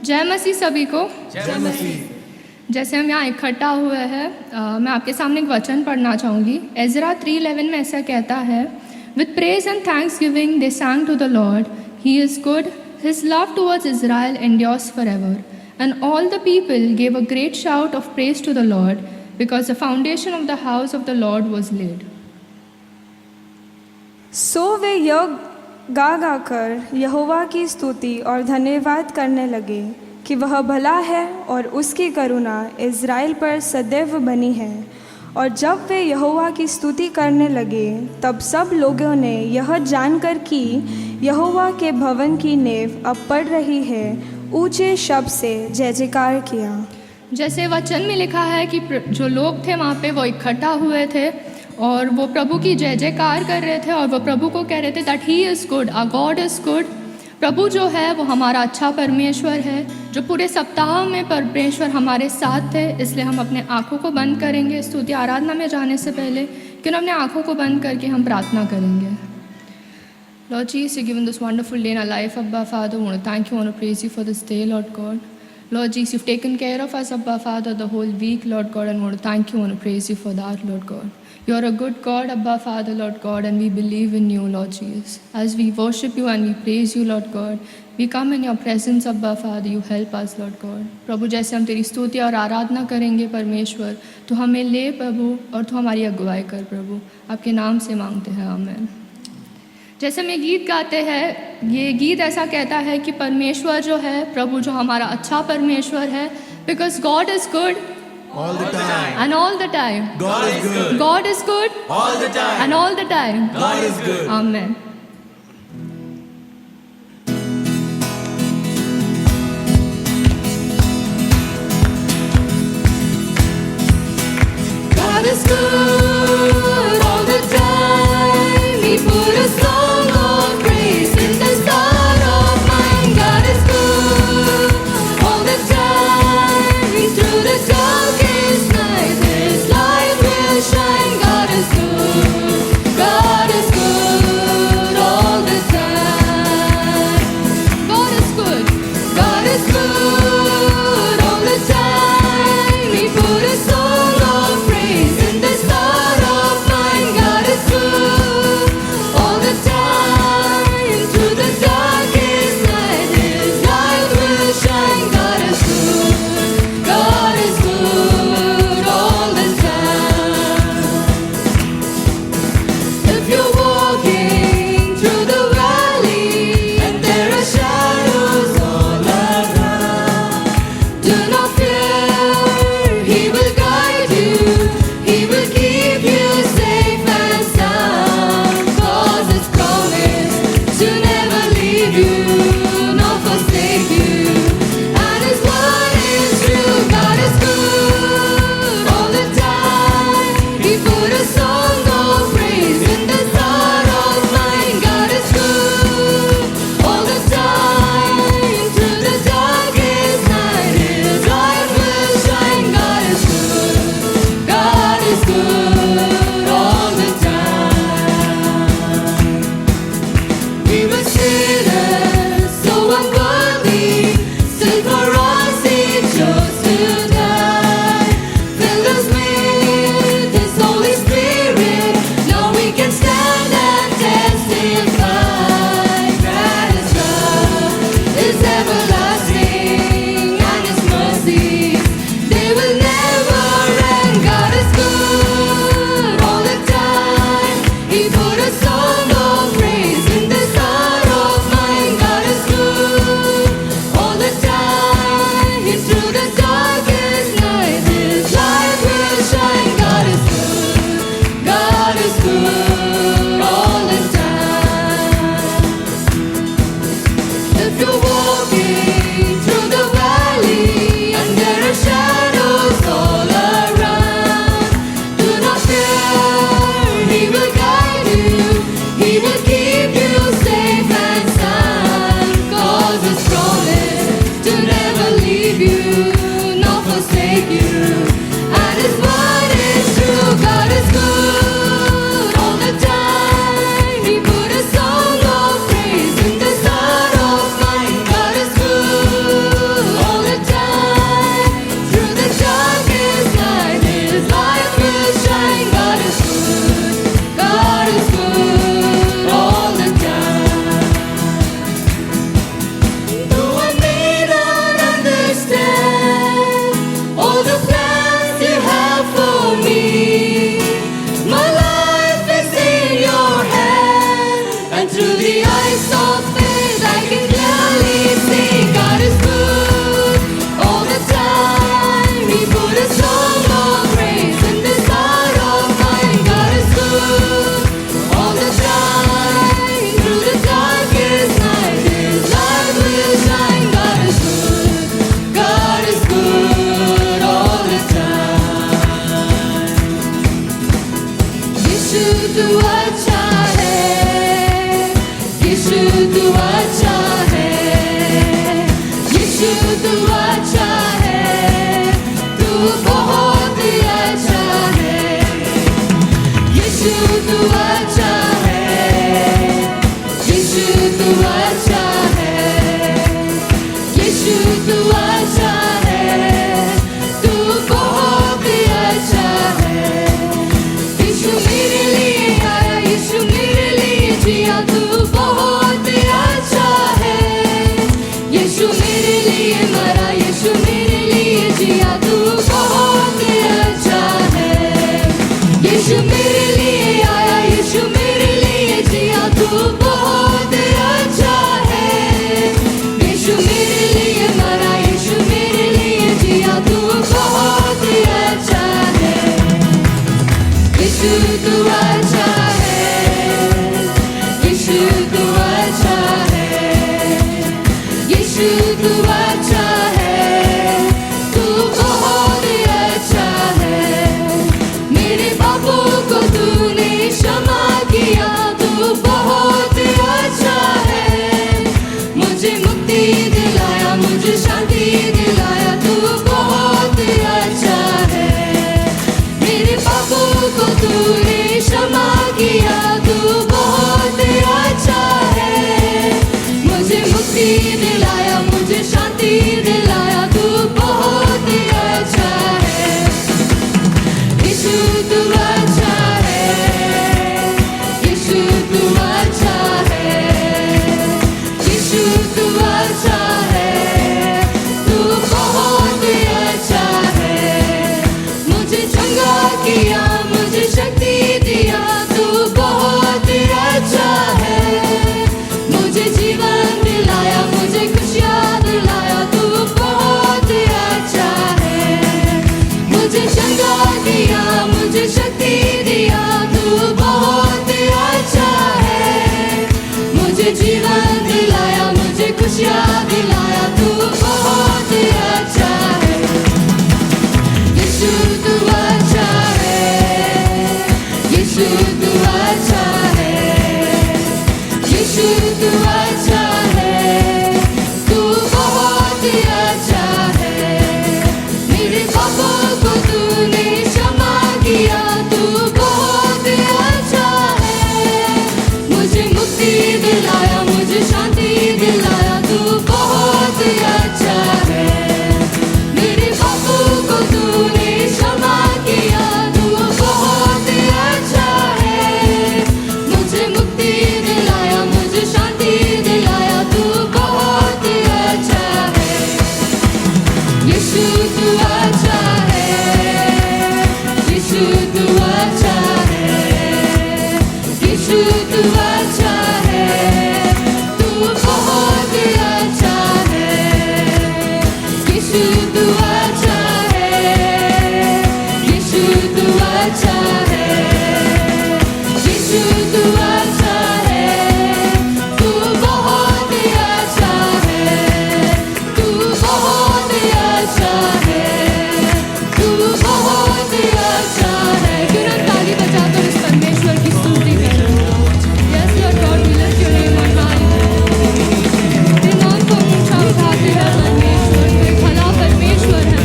जय मसीह सभी को। जय मसीह। जैसे हम यहाँ इकट्ठा हुए हैं, मैं आपके सामने एक वचन पढ़ना चाहूँगी। एजरा 3:11 में ऐसा कहता है, with praise and thanksgiving they sang to the lord, he is good, his love towards Israel endures forever. And all the people gave a great shout of praise to the Lord, because the foundation of the house of the Lord was laid. सो वे यह गा गाकर यहोवा की स्तुति और धन्यवाद करने लगे कि वह भला है और उसकी करुणा इज़राइल पर सदैव बनी है। और जब वे यहोवा की स्तुति करने लगे, तब सब लोगों ने यह जानकर कि यहोवा के भवन की नींव अब पड़ रही है, ऊंचे शब्द से जय जयकार किया। जैसे वचन में लिखा है कि जो लोग थे वहाँ पे वो इकट्ठा हुए थे और वो प्रभु की जय जयकार कर रहे थे और वो प्रभु को कह रहे थे that he is good, our God is good. प्रभु जो है वो हमारा अच्छा परमेश्वर है, जो पूरे सप्ताह में परमेश्वर हमारे साथ थे। इसलिए हम अपने आँखों को बंद करेंगे स्तुति आराधना में जाने से पहले, कि अपने आँखों को बंद करके हम प्रार्थना करेंगे। Lord Jesus, you've given this wonderful day in our life, Abba Father. I want to thank you, I want to praise you for this day, Lord God. Lord Jesus, you've taken care of us, Abba Father, the whole week, Lord God, and I want to thank you, I want to praise you for that, Lord God. You're a good God, Abba Father, Lord God, and we believe in you, Lord Jesus. As we worship you and we praise you, Lord God, we come in your presence, Abba Father, you help us, Lord God. प्रभु जैसे हम तेरी स्तुति और आराधना करेंगे परमेश्वर, तो हमें ले प्रभु और तो हमारी अगुवाई कर प्रभु, आपके नाम से मांगते हैं, आमीन। जैसे हम ये गीत गाते हैं, ये गीत ऐसा कहता है कि परमेश्वर जो है, प्रभु जो हमारा अच्छा परमेश्वर है, because God is good All the time. and all the time. God is good. God is good All the time. and all the time. God is good. Amen. God is good all the time. We put a song of praise in the start of mine. God is good all the time. Through the darkest night, His light will shine. God is good. God is good all the time. God is good. God is good all the time. We put a song of praise in the start. यीशु तू अच्छा है, यीशु तू अच्छा है, यीशु तू अच्छा है, तू बहुत ही अच्छा है, यीशु तू अच्छा है, यीशु तू अच्छा है, यीशु तू अच्छा है, तू बहुत ही अच्छा है। यीशु मेरे लिए आया, यीशु मेरे लिए जिया, तू बहुत ही अच्छा है। यीशु मेरे लिए मरा, यीशु मेरे लिए जिया, तू बहुत ही अच्छा है। यीशु मेरे लिए आया, यीशु मेरे लिए जिया, तू बहुत ही अच्छा है। यीशु मेरे लिए मरा, यीशु मेरे लिए जिया, तू बहुत ही अच्छा है। यीशु तू अच्छा है, यीशु तू अच्छा है, यीशु तू अच्छा है, तू बहुत ही अच्छा है। मेरे पापों को तूने क्षमा किया, तू बहुत ही अच्छा है। मुझे मुक्ति दिलाया, मुझे शांति दिलाया, तू बहुत ही अच्छा है। मेरे पापों को तूने क्षमा किया, तू बहुत ही अच्छा है। मुझे मुक्ति दिलाया, मुझे शांति दिलाया, तू बहुत ही अच्छा है। यीशु तू अच्छा है, यीशु तू अच्छा है, यीशु तू अच्छा है, तू बहुत ही अच्छा है। मुझे चंगा किया, मुझे शक्ति दिया, तू बहुत ही अच्छा है। मुझे जीवन दिलाया, मुझे खुशियाँ दिलाया, तू बहुत ही अच्छा है। मुझे चंगा किया, मुझे शक्ति दिया, तू बहुत ही अच्छा है। मुझे जीवन दिलाया, मुझे खुशियाँ दिलाया, तू बहुत ही अच्छा है। यीशु तू अच्छा है, यीशु तू अच्छा है, यीशु तू अच्छा है, तू बहुत ही अच्छा है। मेरे पापों को तूने क्षमा किया, तू बहुत ही अच्छा है। मुझे मुक्ति दिलाया, मुझे शांति दिलाया, तू बहुत ही अच्छा है। मेरे पापों को तूने क्षमा किया, तू बहुत ही अच्छा है। मुझे मुक्ति दिलाया, मुझे शांति दिलाया, तू बहुत ही अच्छा है। यीशु तू अच्छा है, यीशु तू अच्छा है, यीशु तू अच्छा है, तू बहुत ही अच्छा है। यीशु तू अच्छा है, यीशु तू अच्छा है, यीशु तू अच्छा है, तू बहुत ही अच्छा है, तू बहुत ही अच्छा है, तू बहुत ही अच्छा है। क्यों ना ताली बजाकर इस परमेश्वर की स्तुति करें। Yes Lord God, we lift your name on high. तेरे नाम को ऊंचा उठाते हैं परमेश्वर, तू एक भला परमेश्वर है।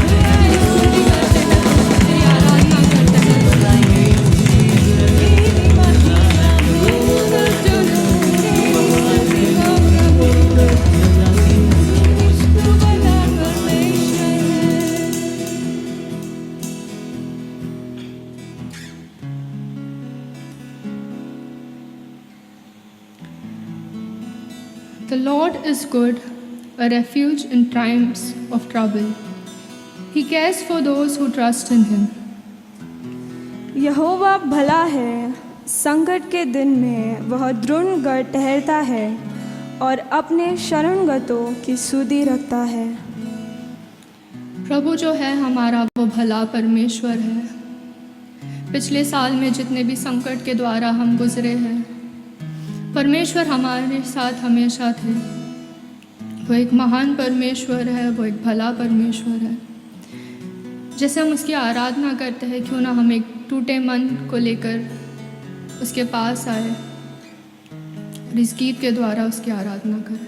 तेरी स्तुति करते हैं, तेरी आराधना करते हैं। The Lord is good, a refuge in times of trouble. He cares for those who trust in Him. यहोवा भला है, संकट के दिन में वह दृढ़ ठहरता है और अपने शरणगतों की सुधि रखता है। प्रभु जो है हमारा वो भला परमेश्वर है। पिछले साल में जितने भी संकट के द्वारा हम गुजरे हैं, परमेश्वर हमारे साथ हमेशा थे। वो एक महान परमेश्वर है, वो एक भला परमेश्वर है। जैसे हम उसकी आराधना करते हैं, क्यों ना हम एक टूटे मन को लेकर उसके पास आए और इस गीत के द्वारा उसकी आराधना करें।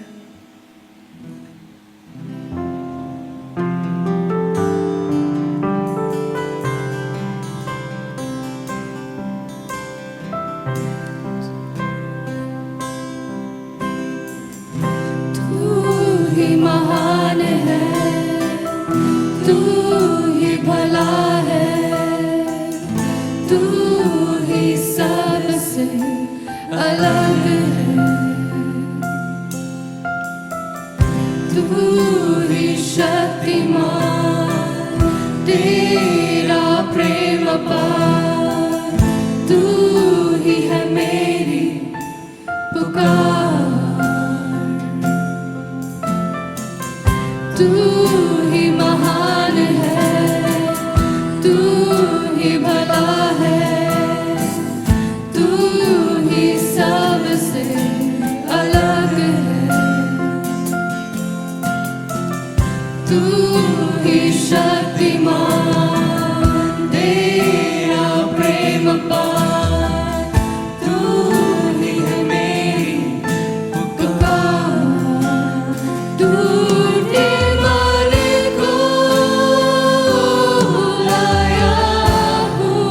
महान है, तू ही भला है, तू ही सबसे अलग है, तू ही शक्तिमान, तेरा प्रेम अपार, तू ही है मेरी पुकार, तू ही महान है, तू ही भला है, तू ही सबसे अलग है, तू ही शक्तिमान, तेरा प्रेम अपार, तू ही है मेरी पुकार, टूटे मन को लाया हूँ,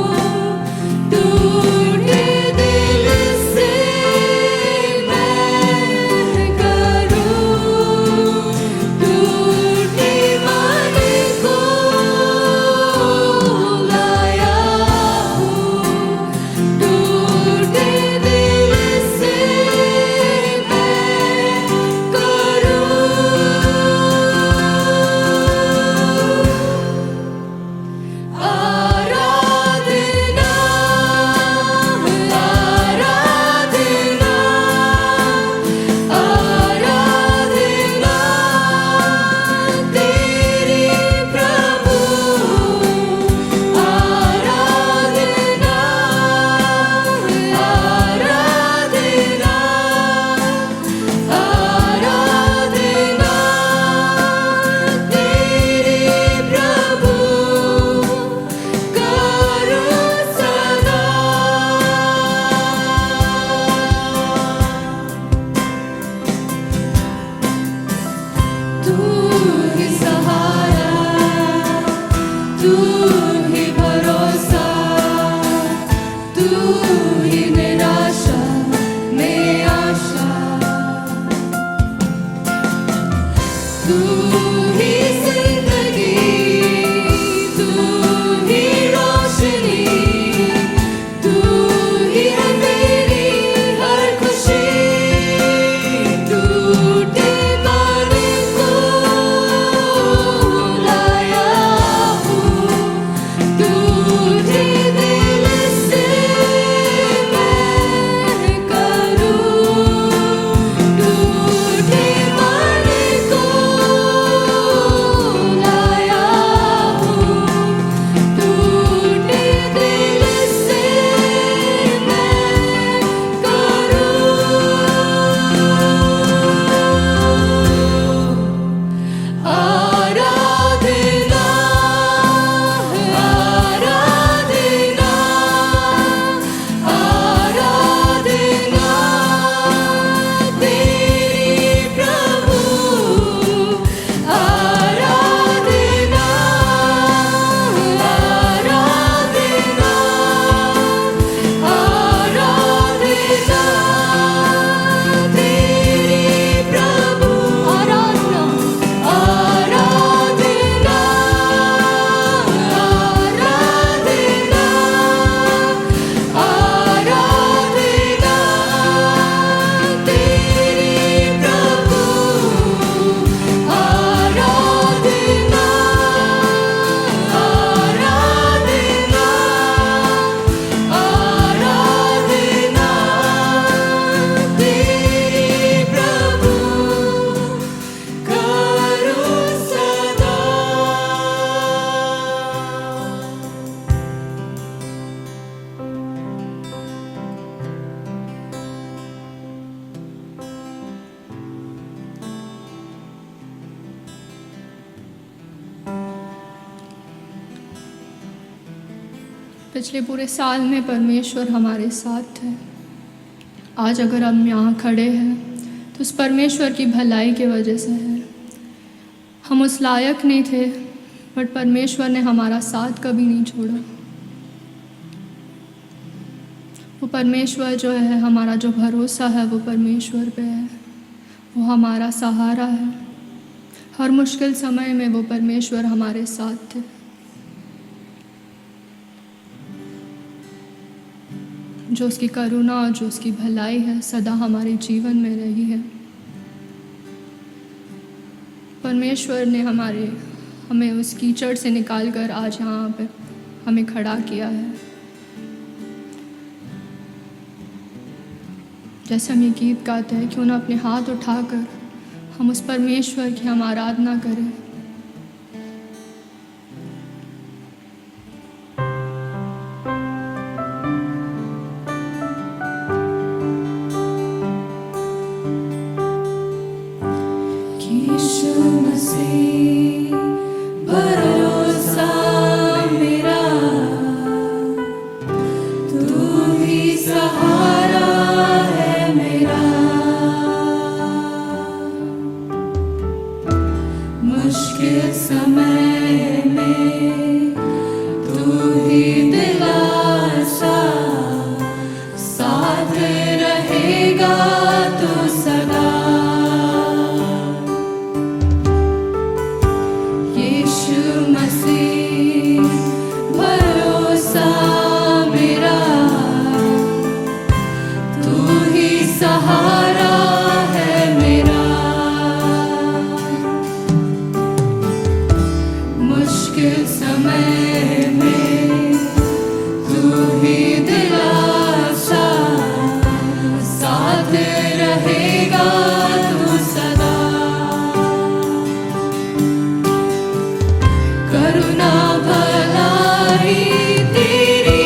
पिछले पूरे साल में परमेश्वर हमारे साथ थे। आज अगर हम यहाँ खड़े हैं तो उस परमेश्वर की भलाई की वजह से है। हम उस लायक नहीं थे, बट परमेश्वर ने हमारा साथ कभी नहीं छोड़ा। वो परमेश्वर जो है, हमारा जो भरोसा है वो परमेश्वर पे है। वो हमारा सहारा है। हर मुश्किल समय में वो परमेश्वर हमारे साथ थे। जो उसकी करुणा और जो उसकी भलाई है सदा हमारे जीवन में रही है। परमेश्वर ने हमें उस कीचड़ से निकाल कर आज यहाँ पे हमें खड़ा किया है। जैसे हम ये गीत गाते हैं, क्यों ना अपने हाथ उठाकर हम उस परमेश्वर की हम आराधना करें। यीशु मसीह भरोसा मेरा, तू ही सहारा है मेरा। मुश्किल समय में तू ही दिलासा, साथ रहेगा तू सदा। मसीह भरोसा मेरा, तू ही सहारा है मेरा। मुश्किल समय में तू ही दिलासा, साथ रहेगा तू सदा। करुणा भलाई तेरी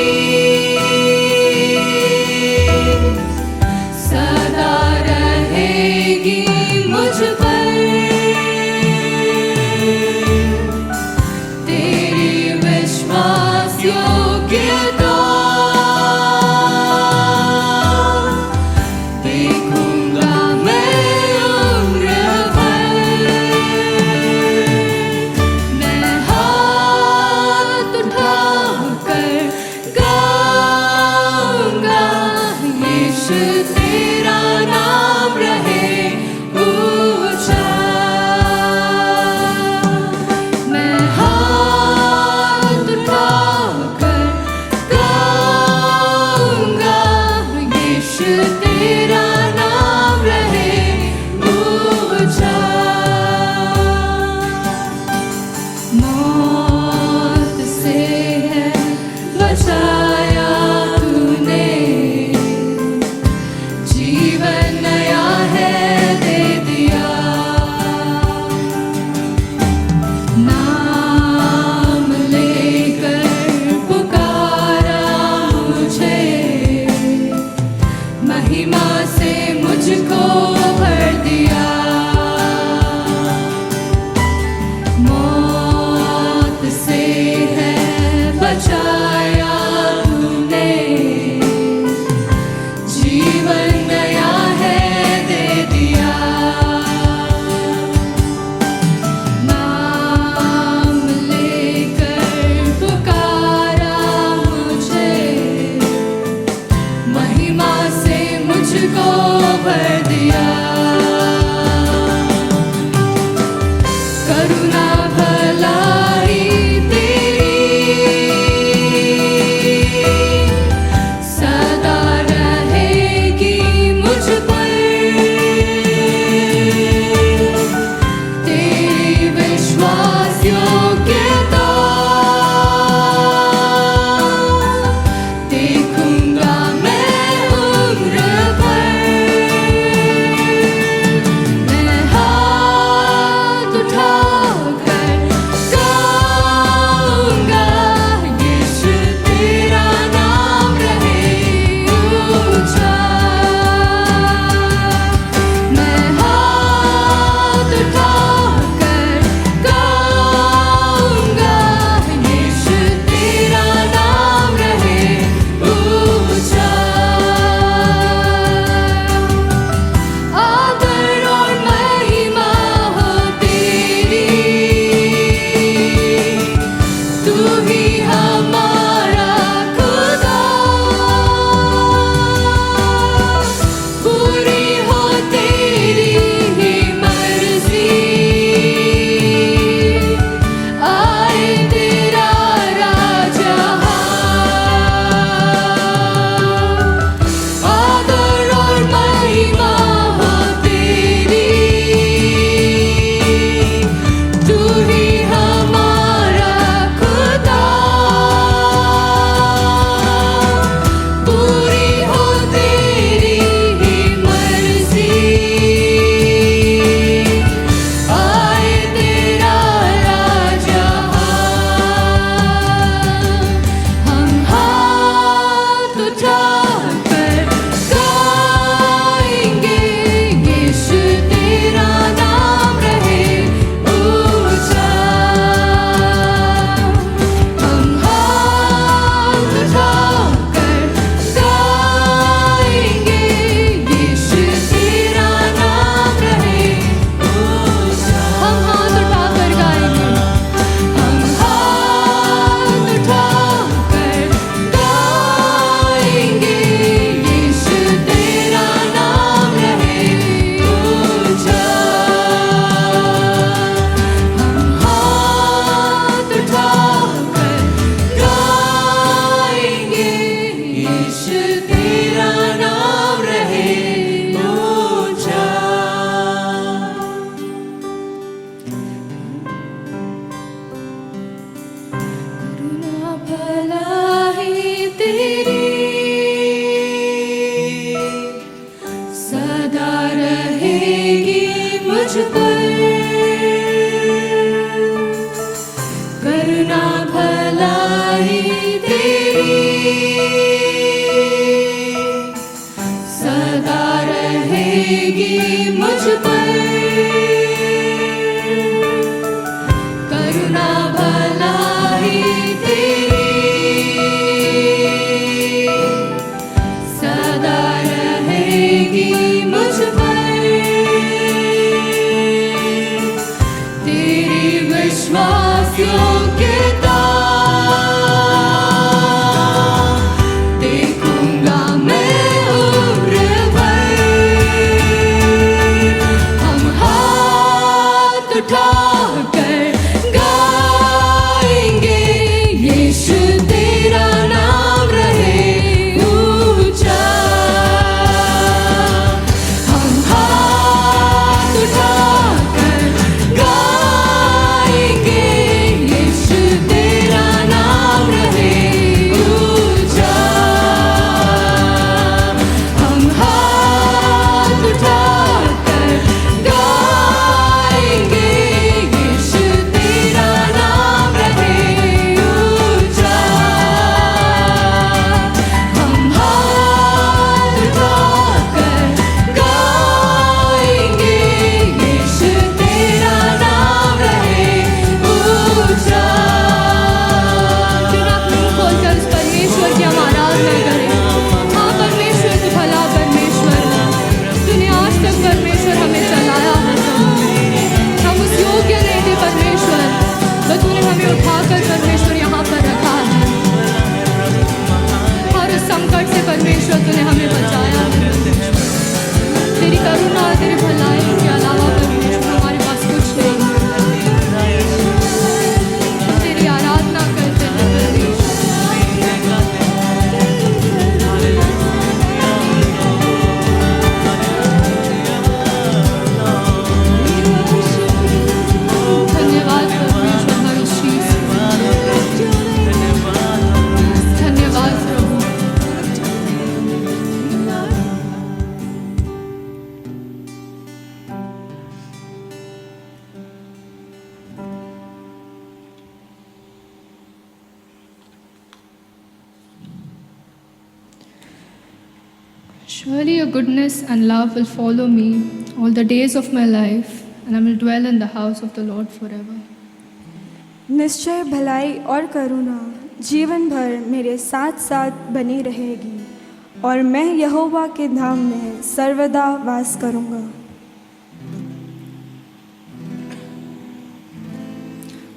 सदा रहेगी मुझ पर। तेरी विश्वास योग्यता देखूंगा मैं उम्र भर। मैं हाथ उठाकर गाऊंगा, यीशु तेरा नाम रहे ऊंचा। मैं हाथ उठाकर Surely your goodness and love will follow me all the days of my life, and I will dwell in the house of the Lord forever. निश्चय भलाई और करुणा जीवन भर मेरे साथ साथ बनी रहेगी, और मैं यहोवा के धाम में सर्वदा वास करूँगा।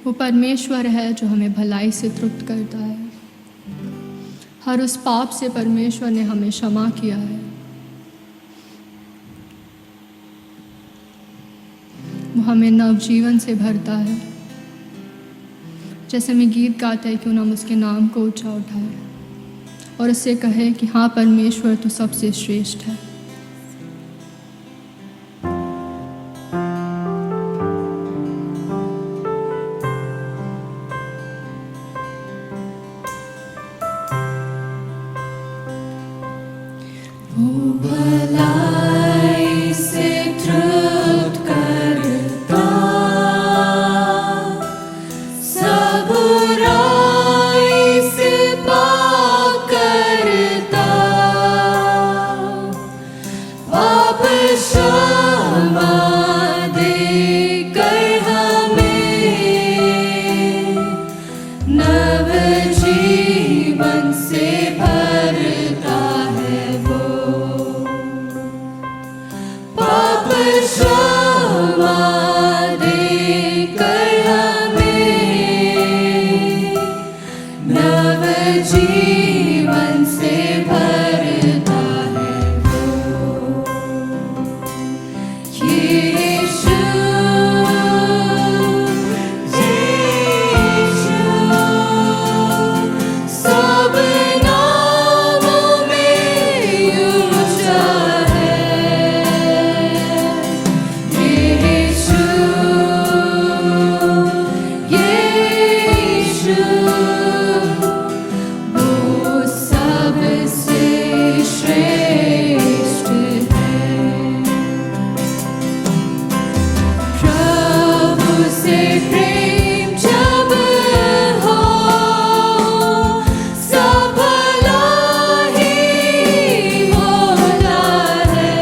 वो परमेश्वर है जो हमें भलाई से तृप्त करता है। हर उस पाप से परमेश्वर ने हमें क्षमा किया है। वो हमें नवजीवन से भरता है। जैसे में गीत गाते हैं, क्यों ना हम उसके नाम को ऊंचा उठाए और उससे कहे कि हाँ परमेश्वर तू सबसे श्रेष्ठ है। भलाई से तृप्त करता, सब बुराई से पाक करता, पाप क्षमा देकर हमें नव जीवन से भरता है वो। पाप क्षमा देकर हमें नव जीवन से भरता है वो। यीशु, यीशु, सब नामों में ऊंचा है। यीशु, यीशु, वो सबसे श्रेष्ठ है। प्रभु से प्रेम जब हो, सब भला ही होता है।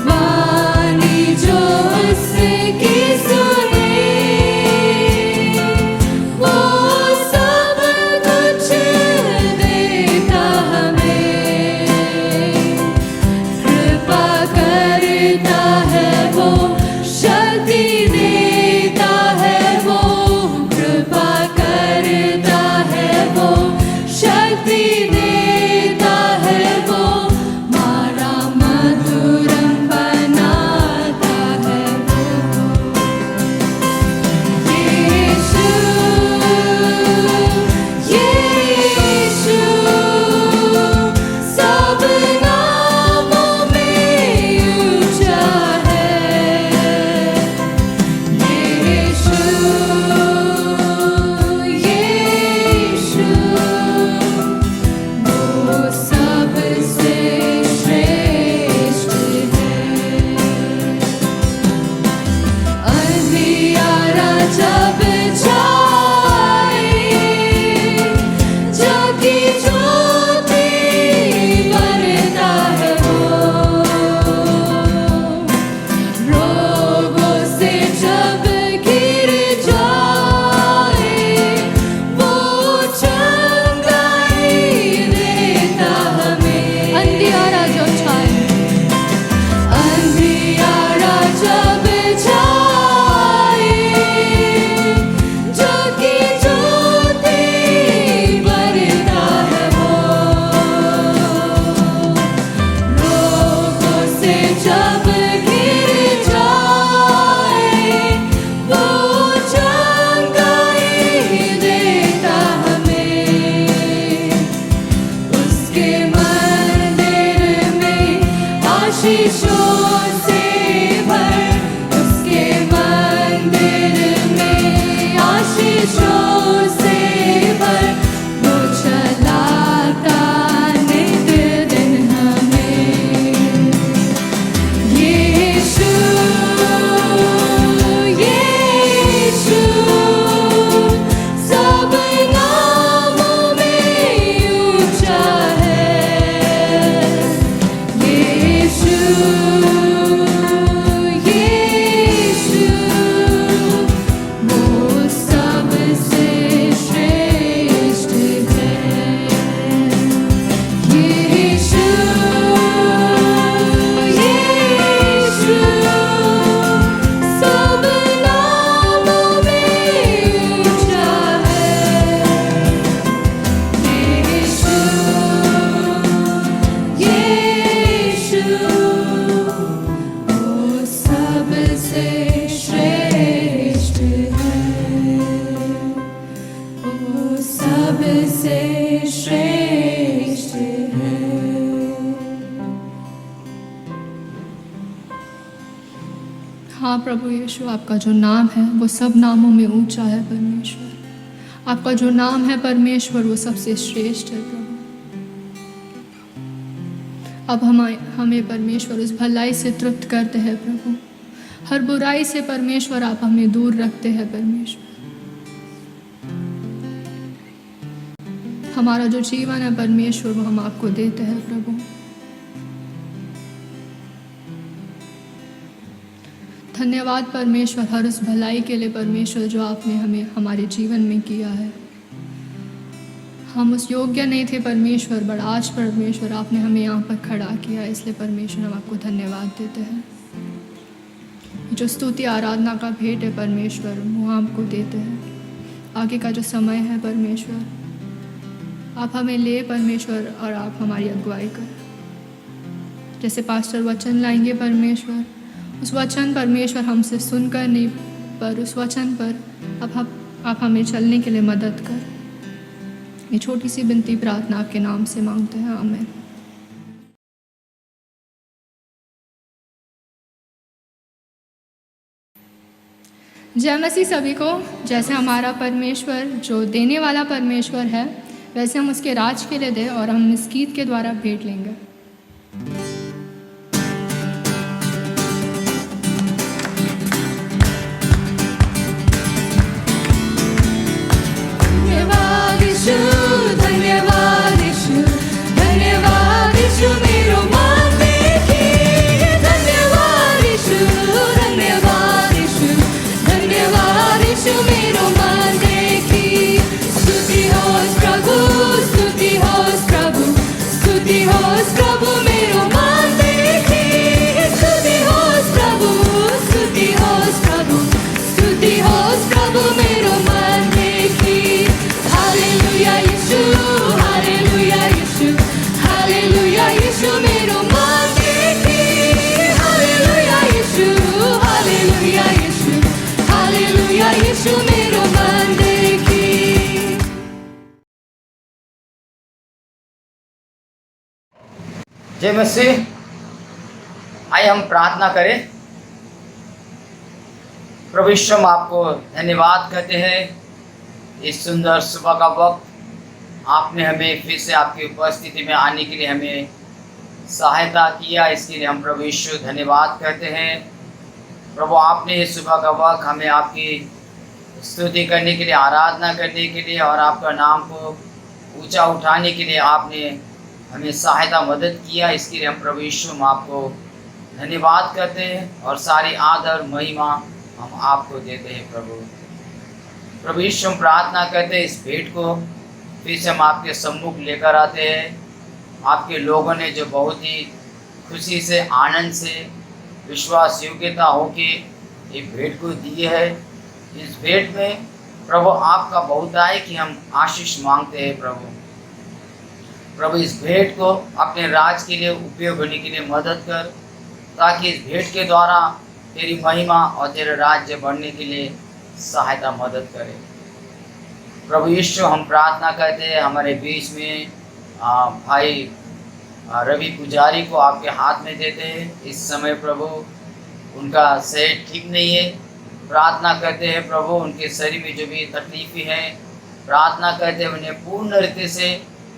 वाणी जो उसकी सुने, वो सब कुछ देता हमें। कृपा करता है वो, शक्ति देता है वो। कृपा करता है वो, शक्ति देता है वो। मारा मधुरम बनाता है वो। यीशु, यीशु, सब नामों में ऊंचा है। यीशु, यीशु, वो सबसे श्रेष्ठ है। अंधियारा जब छाए, जगी ज्योति बनता है वो। रोगों से जब घिर जाए, वो चंगाई देता हमें। अंधियारा जो छाए, अंधियारा जब छाए, जगी ज्योति बनता है वो। रोगों से जब घिर जाए, वो चंगाई देता हमें। उसके मंदिर में आशीषों से भर, उसके मंदिर में आशीषों से भर, वो चलाता नित दिन हमें। यीशु, यीशु, सब नामों में ऊंचा है। सबसे श्रेष्ठ है। हाँ प्रभु यीशु, आपका जो नाम है वो सब नामों में ऊंचा है परमेश्वर। आपका जो नाम है परमेश्वर वो सबसे श्रेष्ठ है प्रभु। अब हमें परमेश्वर उस भलाई से तृप्त करते हैं प्रभु। हर बुराई से परमेश्वर आप हमें दूर रखते हैं परमेश्वर। हमारा जो जीवन है परमेश्वर वो हम आपको देते हैं प्रभु। धन्यवाद परमेश्वर हर उस भलाई के लिए परमेश्वर जो आपने हमें हमारे जीवन में किया है। हम उस योग्य नहीं थे परमेश्वर, बट आज परमेश्वर आपने हमें यहाँ पर खड़ा किया, इसलिए परमेश्वर हम आपको धन्यवाद देते हैं। जो स्तुति आराधना का भेंट है परमेश्वर वो आपको देते हैं। आगे का जो समय है परमेश्वर आप हमें ले परमेश्वर, और आप हमारी अगुवाई कर। जैसे पास्टर वचन लाएंगे परमेश्वर, उस वचन परमेश्वर हमसे सुनकर नहीं, पर उस वचन पर आप हमें चलने के लिए मदद कर। ये छोटी सी विनती प्रार्थना आपके नाम से मांगते हैं, आमीन। जय मसीह सभी को। जैसे हमारा परमेश्वर जो देने वाला परमेश्वर है, वैसे हम उसके राज के लिए दें, और हम इस गीत के द्वारा भेंट लेंगे। धन्यवाद यीशु, धन्यवाद यीशु, धन्यवाद यीशु मेरो मान देखी। धन्यवाद यीशु, धन्यवाद यीशु, धन्यवाद यीशु मेरो मान देखी। स्तुति हो प्रभु, स्तुति हो प्रभु, स्तुति हो प्रभु मेरो मान देखी। स्तुति हो प्रभु, स्तुति हो प्रभु, स्तुति हो प्रभु मेरो मान देखी। हालेलुया यीशु, हालेलुया यीशु, हालेलुया यीशु मेरो मान देखी। हालेलुया यीशु, हालेलुया यीशु, हालेलुया यीशु मेरो मान देखी। जय मसीह। आइए हम प्रार्थना करें। प्रभु यीशु, हम आपको धन्यवाद करते हैं इस सुंदर सुबह का वक्त आपने हमें फिर से आपकी उपस्थिति में आने के लिए हमें सहायता किया, इसके लिए हम प्रभु यीशु धन्यवाद करते हैं। प्रभु आपने इस सुबह का वक्त हमें आपकी स्तुति करने के लिए, आराधना करने के लिए और आपका नाम को ऊंचा उठाने के लिए आपने हमें सहायता मदद किया, इसके लिए हम प्रभु यीशु हम आपको धन्यवाद करते हैं और सारी आदर महिमा हम आपको देते हैं। प्रभु यीशु हम प्रार्थना करते हैं इस भेंट को फिर से हम आपके सम्मुख लेकर आते हैं। आपके लोगों ने जो बहुत ही खुशी से, आनंद से, विश्वास योग्यता होके ये भेंट को दी है। इस भेंट में प्रभु आपका बहुत है कि हम आशीष मांगते हैं। प्रभु इस भेंट को अपने राज के लिए उपयोग होने के लिए मदद कर, ताकि इस भेंट के द्वारा तेरी महिमा और तेरा राज्य बढ़ने के लिए सहायता मदद करे। प्रभु यीशु हम प्रार्थना करते हैं हमारे बीच में भाई रवि पुजारी को आपके हाथ में देते हैं। इस समय प्रभु उनका सेहत ठीक नहीं है, प्रार्थना करते हैं प्रभु उनके शरीर में जो भी तकलीफें हैं, प्रार्थना करते हैं उन्हें पूर्ण रीति से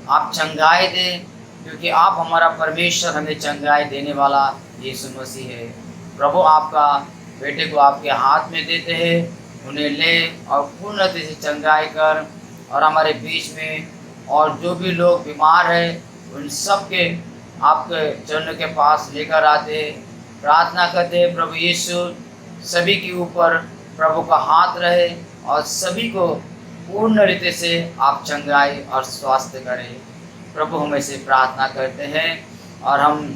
आप चंगाई दें, क्योंकि आप हमारा परमेश्वर हमें चंगाई देने वाला यीशु मसीह है। प्रभु आपका बेटे को आपके हाथ में देते हैं, उन्हें ले और पूर्ण रीति से चंगाई कर, और हमारे बीच में और जो भी लोग बीमार हैं उन सब के आपके चरणों के पास लेकर आते हैं। प्रार्थना करते हैं प्रभु यीशु सभी के ऊपर प्रभु का हाथ रहे और सभी को पूर्ण रीति से आप चंगाई और स्वास्थ्य करें। प्रभु हम ऐसे प्रार्थना करते हैं और हम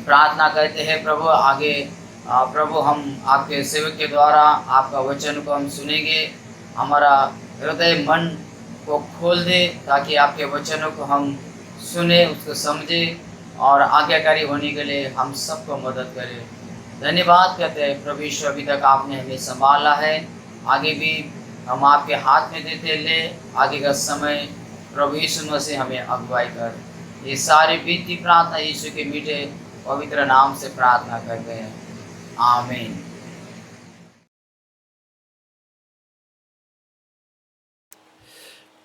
प्रार्थना करते हैं प्रभु आगे प्रभु हम आपके सेवक के द्वारा आपका वचन को हम सुनेंगे। हमारा हृदय मन को खोल दे ताकि आपके वचनों को हम सुने, उसको समझे और आज्ञाकारी होने के लिए हम सबको मदद करें। धन्यवाद कहते हैं प्रभु यीशु, अभी तक आपने हमें संभाला है, आगे भी हम आपके हाथ में देते ले आगे का समय प्रभु यीशु मसीह हमें अगुवाई कर। ये सारी विनती प्रार्थना यीशु के मीठे पवित्र नाम से प्रार्थना करते हैं, आमीन।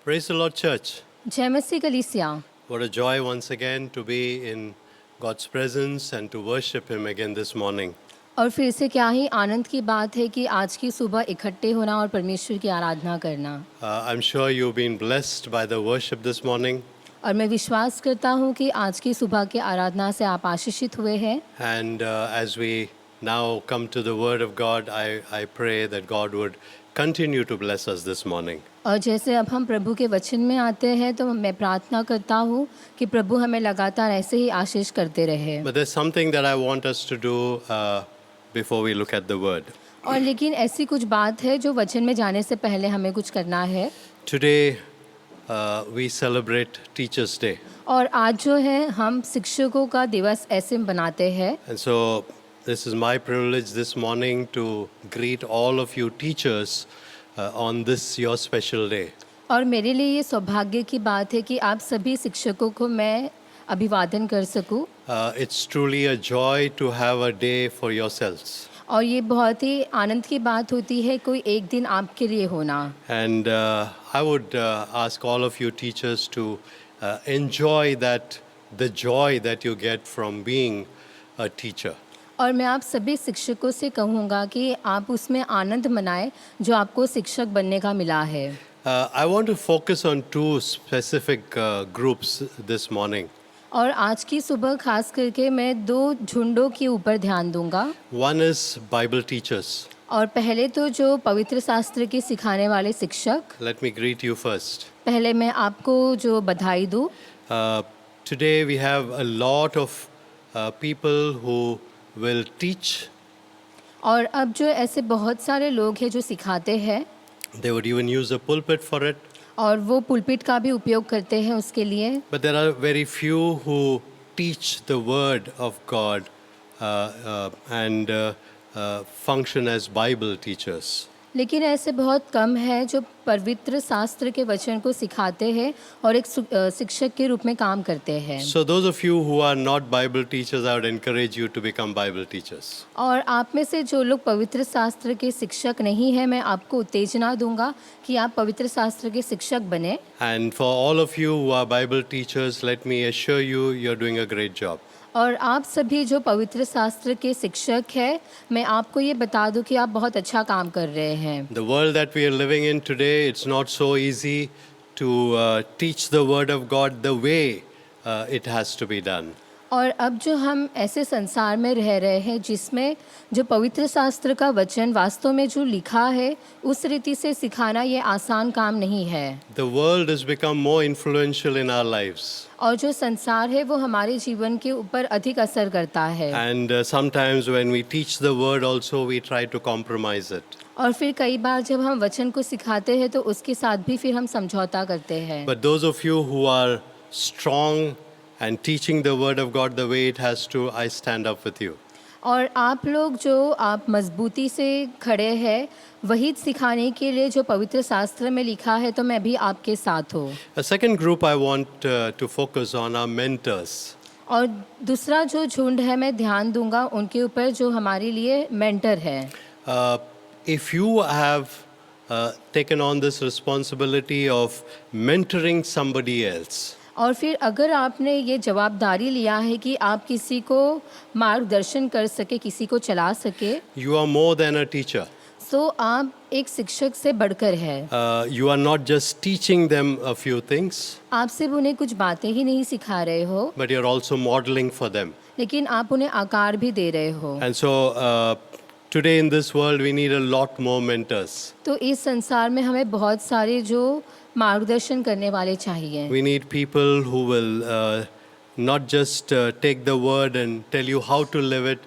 Praise the Lord, Church. जय मसीह कलीसिया। What a joy once again to be in God's presence and to worship Him again this morning. और फिर से क्या ही आनंद की बात है कि आज की सुबह इकट्ठे होना और परमेश्वर की आराधना करना। I'm sure you've been blessed by the worship this morning. और मैं विश्वास करता हूँ कि आज की सुबह के आराधना से आप आशीषित हुए हैं। And as we now come to the Word of God, I pray that God would continue to bless us this morning. और जैसे अब हम प्रभु के वचन में आते हैं तो मैं प्रार्थना करता हूँ कि प्रभु हमें लगातार ऐसे ही आशीष करते रहे। But there's something that I want us to do before we look at the Word. और लेकिन ऐसी कुछ बात है जो वचन में जाने से पहले हमें कुछ करना है। Today we celebrate Teachers' Day. और आज जो है हम शिक्षकों का दिवस ऐसे बनाते हैं। And so this is my privilege this morning to greet all of you teachers on this your special day. और मेरे लिए ये सौभाग्य की बात है कि आप सभी शिक्षकों को मैं अभिवादन कर सकूं। It's truly a joy to have a day for yourselves. और ये बहुत ही आनंद की बात होती है कोई एक दिन आपके लिए होना। And I would ask all of you teachers to enjoy the joy that you get from being a teacher. और मैं आप सभी शिक्षकों से कहूँगा कि आप उसमें आनंद मनाएं जो आपको शिक्षक बनने का मिला है। I want to focus on two specific groups this morning. और आज की सुबह खास करके मैं दो झुंडों के ऊपर ध्यान दूंगा। One is Bible teachers. और पहले तो जो पवित्र शास्त्र के सिखाने वाले शिक्षक। Let me greet you first. पहले मैं आपको जो बधाई दूँ। Today we have a lot of people who will teach. और अब जो ऐसे बहुत सारे लोग हैं जो सिखाते हैं। They would even use a pulpit for it. और वो पुलपिट का भी उपयोग करते हैं उसके लिए। But there are very few who teach the word of God and function as Bible teachers. लेकिन ऐसे बहुत कम है जो पवित्र शास्त्र के वचन को सिखाते हैं और एक शिक्षक के रूप में काम करते हैं। So those of you who are not Bible teachers, I would encourage you to become Bible teachers. और आप में से जो लोग पवित्र शास्त्र के शिक्षक नहीं हैं, मैं आपको उत्तेजना दूंगा कि आप पवित्र शास्त्र के शिक्षक बने। And for all of you who are Bible teachers, let me assure you, you're doing a great job. और आप सभी जो पवित्र शास्त्र के शिक्षक हैं, मैं आपको ये बता दूं कि आप बहुत अच्छा काम कर रहे हैं। The world that we are living in today, it's not so easy to teach the word of God the way it has to be done. और अब जो हम ऐसे संसार में रह रहे हैं जिसमें जो पवित्र शास्त्र का वचन वास्तव में जो लिखा है उस रीति से सिखाना ये आसान काम नहीं है। The world has become more influential in our lives. और जो संसार है वो हमारे जीवन के ऊपर अधिक असर करता है। And sometimes when we teach the word also we try to compromise it. और फिर कई बार जब हम वचन को सिखाते हैं तो उसके साथ भी फिर हम समझौता करते हैं। But those of you who are strong and teaching the word of God the way it has to, I stand up with you. और आप लोग जो आप मजबूती से खड़े हैं वही सिखाने के लिए जो पवित्र शास्त्र में लिखा है तो मैं भी आपके साथ हूँ। A second group I want to focus on are mentors. और दूसरा जो झुंड है मैं ध्यान दूंगा उनके ऊपर जो हमारे लिए मेंटर है। If you have taken on this responsibility of mentoring somebody else, और फिर अगर आपने ये जवाबदारी लिया है कि आप किसी को मार्गदर्शन कर सके, किसी को चला सके, you are more than a teacher. तो आप एक शिक्षक से बढ़कर है। You are not just teaching them a few things, आप सिर्फ उन्हें कुछ बातें ही नहीं सिखा रहे हो, but you're also modeling for them. लेकिन आप उन्हें आकार भी दे रहे हो। And so today in this world we need a lot more mentors. तो इस संसार में हमें बहुत सारे जो मार्गदर्शन करने वाले चाहिए। We need people who will not just take the word and tell you how to live it,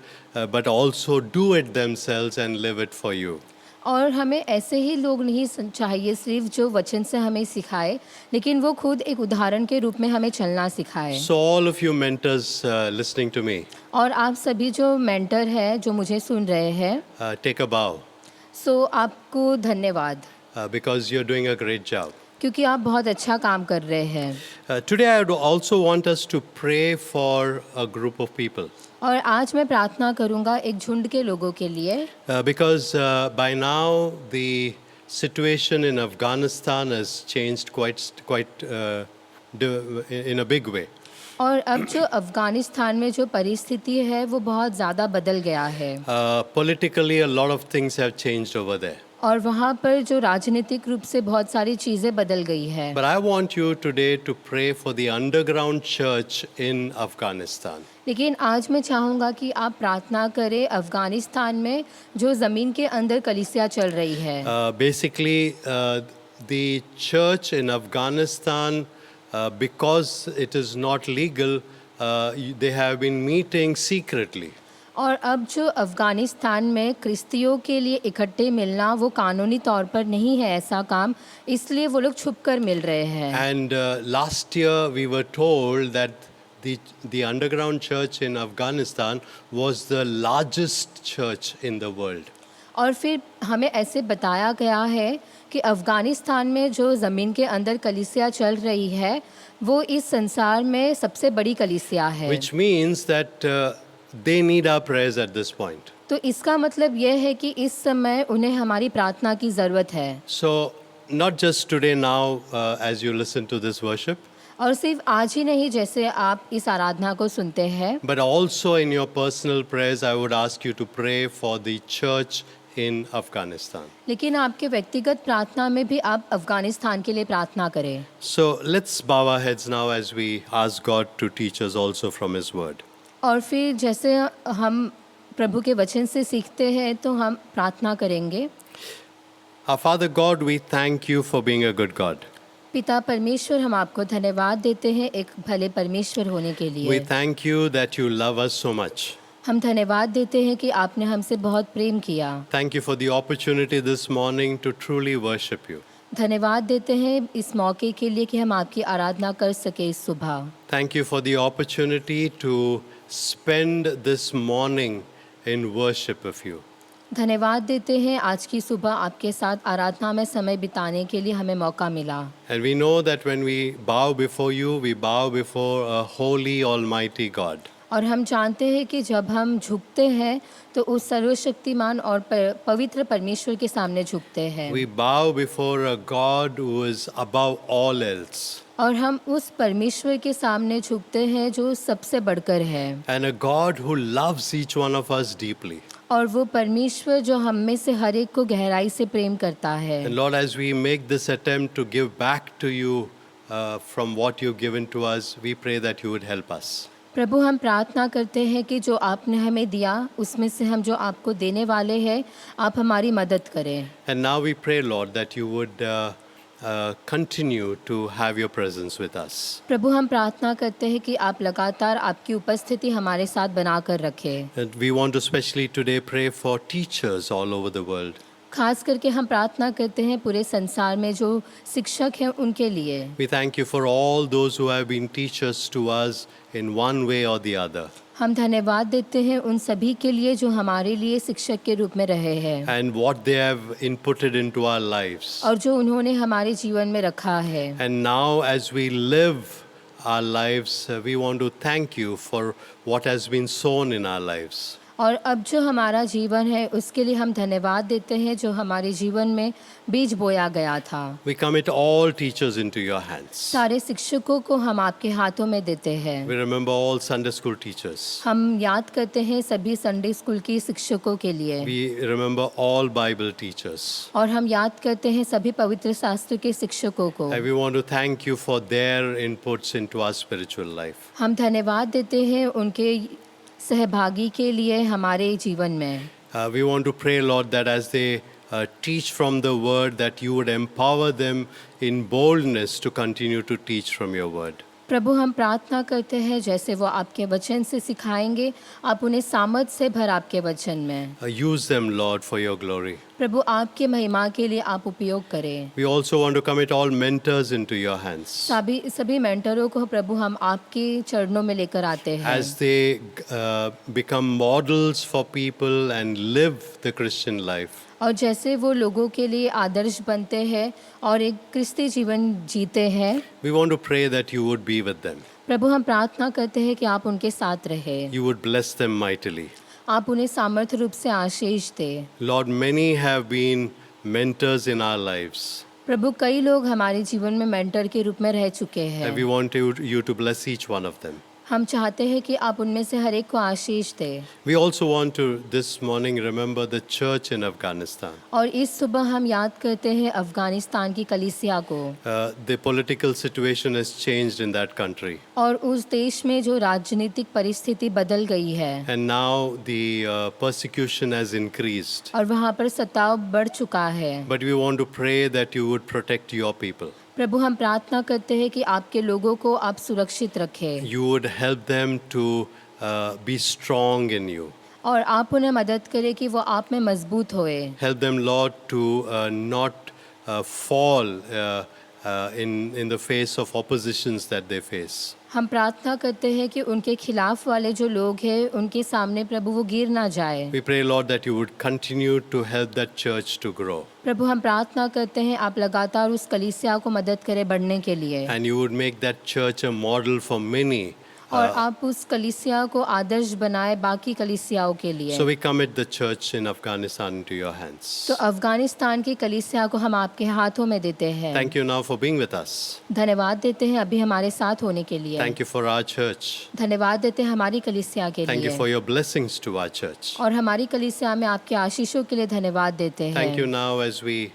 but also do it themselves and live it for you. और हमें ऐसे ही लोग नहीं चाहिए सिर्फ जो वचन से हमें सिखाए, लेकिन वो खुद एक उदाहरण के रूप में हमें चलना सिखाए। So all of you mentors listening to me, और आप सभी जो मेंटर हैं जो मुझे सुन रहे हैं, take a bow. सो आपको धन्यवाद। because you're doing a great job. क्योंकि आप बहुत अच्छा काम कर रहे हैं। Today, I would also want us to pray for a group of people. और आज मैं प्रार्थना करूंगा एक झुंड के लोगों के लिए, Because by now the situation in Afghanistan has changed quite in a big way. और अब जो अफ़गानिस्तान में जो परिस्थिति है वो बहुत ज़्यादा बदल गया है। Politically, a lot of things have changed over there. और वहाँ पर जो राजनीतिक रूप से बहुत सारी चीज़ें बदल गई है। But I want you today to pray for the underground church in Afghanistan. लेकिन आज मैं चाहूँगा कि आप प्रार्थना करें अफ़गानिस्तान में जो ज़मीन के अंदर कलीसिया चल रही है। Basically, the church in Afghanistan, because it is not legal, they have been meeting secretly. और अब जो अफ़गानिस्तान में क्रिस्तियों के लिए इकट्ठे मिलना वो कानूनी तौर पर नहीं है ऐसा काम, इसलिए वो लोग छुप कर मिल रहे हैं। And last year we were told that the underground church in Afghanistan was the largest church in the world. और फिर हमें ऐसे बताया गया है कि अफ़गानिस्तान में जो ज़मीन के अंदर कलीसिया चल रही है वो इस संसार में सबसे बड़ी कलीसिया है। Which means that they need our prayers at this point. तो इसका मतलब यह है कि इस समय उन्हें हमारी प्रार्थना की ज़रूरत है। So not just today now as you listen to this worship, और सिर्फ आज ही नहीं जैसे आप इस आराधना को सुनते हैं, but also in your personal prayers I would ask you to pray for the church in Afghanistan. लेकिन आपके व्यक्तिगत प्रार्थना में भी आप अफ़गानिस्तान के लिए प्रार्थना करें। So let's bow our heads now as we ask God to teach us also from His word. और फिर जैसे हम प्रभु के वचन से सीखते हैं तो हम प्रार्थना करेंगे। Our Father God, we thank you for being a good God. पिता परमेश्वर, हम आपको धन्यवाद देते हैं एक भले परमेश्वर होने के We लिए। thank you that you love us so much. हम धन्यवाद देते हैं कि आपने हमसे बहुत प्रेम किया। Thank you for the opportunity this morning to truly worship you. धन्यवाद देते हैं इस मौके के लिए कि हम आपकी आराधना कर सके इस सुबह। Thank you for the opportunity to spend this morning in worship of you. धन्यवाद देते हैं आज की सुबह आपके साथ आराधना में समय बिताने के लिए हमें मौका मिला। And we know that when we bow before you, we bow before a holy, almighty God. और हम जानते हैं कि जब हम झुकते हैं तो उस सर्वशक्तिमान और पवित्र परमेश्वर के सामने झुकते हैं। We bow before a God who is above all else. और हम उस परमेश्वर के सामने झुकते हैं जो सबसे बढ़कर है। And a God who loves each one of us deeply. और वो परमेश्वर जो हम में से हर एक को गहराई से प्रेम करता है। And Lord, as we make this attempt to give back to you from what you've given to us, we pray that you would help us. प्रभु, हम प्रार्थना करते हैं कि जो आपने हमें दिया उसमें से हम जो आपको देने वाले हैं आप हमारी मदद करें। And now we pray, Lord, that you would continue to have your presence with us. प्रभु, हम प्रार्थना करते हैं कि आप लगातार आपकी उपस्थिति हमारे साथ बनाकर रखें। And we want to especially today pray for teachers all over the world. खास करके हम प्रार्थना करते हैं पूरे संसार में जो शिक्षक हैं उनके लिए। We thank you for all those who have been teachers to us in one way or the other. हम धन्यवाद देते हैं उन सभी के लिए जो हमारे लिए शिक्षक के रूप में रहे हैं And what they have inputted into our lives. और जो उन्होंने हमारे जीवन में रखा है। And now as we live our lives, we want to thank you for what has been sown in our lives. और अब जो हमारा जीवन है उसके लिए हम धन्यवाद देते हैं जो हमारे जीवन में बीज बोया गया था। We commit all teachers into your hands. सारे शिक्षकों को हम आपके हाथों में देते हैं। We remember all Sunday school teachers. हम याद करते हैं सभी संडे स्कूल की शिक्षकों के लिए। We remember all Bible teachers. और हम याद करते हैं सभी पवित्र शास्त्र के शिक्षकों को। And we want to thank you for their inputs into our spiritual life. हम धन्यवाद देते हैं उनके सहभागी के लिए हमारे जीवन में। We want to pray, Lord, that as they teach from the word, that you would empower them in boldness to continue to teach from your word. प्रभु, हम प्रार्थना करते हैं जैसे वो आपके वचन से सिखाएंगे आप उन्हें सामर्थ से भर आपके वचन में। Use them, Lord, for your glory. प्रभु, आपके महिमा के लिए आप उपयोग करें। We also want to commit all mentors into your hands. सभी मेंटरों को प्रभु हम आपके चरणों में लेकर आते हैं। As they become models for people and live the Christian life. और जैसे वो लोगों के लिए आदर्श बनते हैं और एक क्रिस्ती जीवन जीते हैं, we want to pray that you would be with them. प्रभु हम प्रार्थना करते हैं कि आप उनके साथ रहें, You would bless them mightily. आप उन्हें सामर्थ्य रूप से आशीष दें। Lord, many have been mentors in our lives. प्रभु कई लोग हमारे जीवन में मेंटर के रूप में रह चुके And हैं। we want you to bless each one of them. हम चाहते हैं कि आप उनमें से हर एक को आशीष दें। We also want to this morning remember the church in Afghanistan. और इस सुबह हम याद करते हैं अफगानिस्तान की कलीसिया को। The political situation has changed in that country. और उस देश में जो राजनीतिक परिस्थिति बदल गई है And now the persecution has increased. और वहाँ पर सताव बढ़ चुका है। But we want to pray that you would protect your people. प्रभु हम प्रार्थना करते हैं कि आपके लोगों को आप सुरक्षित रखें You would help them to be strong in you. और आप उन्हें मदद करें कि वो आप में मजबूत होए। Help them, Lord, to not fall in the face of oppositions that they face. हम प्रार्थना करते हैं कि उनके खिलाफ वाले जो लोग हैं उनके सामने प्रभु वो गिर ना जाए। We pray, Lord, that you would continue to help that church to grow. प्रभु हम प्रार्थना करते हैं आप लगातार उस कलीसिया को मदद करें बढ़ने के लिए And you would make that church a model for many. और आप उस कलीसिया को आदर्श बनाए बाकी कलीसियाओं के लिए। So we commit the church in Afghanistan into your hands. तो अफगानिस्तान की कलीसिया को हम आपके हाथों में देते हैं। Thank you now for being with us. धन्यवाद देते हैं अभी हमारे साथ होने के लिए। Thank you for our church. धन्यवाद देते हैं हमारी कलीसिया के Thank you लिए for your blessings to our church. और हमारी कलीसिया में आपके आशीषों के लिए धन्यवाद देते हैं। Thank you now as we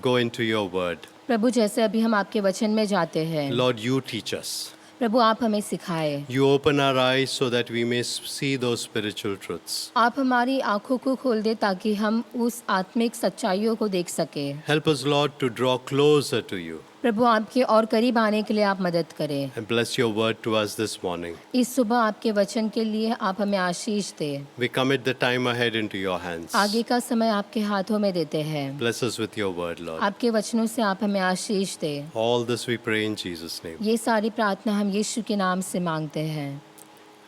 go into your word. प्रभु जैसे अभी हम आपके वचन में जाते हैं, Lord, you teach us. प्रभु आप हमें सिखाए, You open our eyes so that we may see those spiritual truths. आप हमारी आंखों को खोल दे ताकि हम उस आत्मिक सच्चाइयों को देख सके। Help us, Lord, to draw closer to you प्रभु आपके और करीब आने के लिए आप मदद करें। and bless your word to us this morning. इस सुबह आपके वचन के लिए आप हमें आशीष दें। We commit the time ahead into your hands. आगे का समय आपके हाथों में देते हैं। Bless us with your word, Lord. आपके वचनों से आप हमें आशीष दें। All this we pray in Jesus' name. ये सारी प्रार्थना हम यीशु के नाम से मांगते हैं,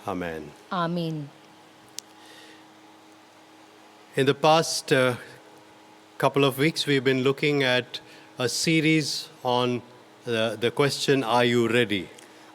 Amen. आमीन। In the past couple of weeks, we've been looking at a series on the question, Are you ready?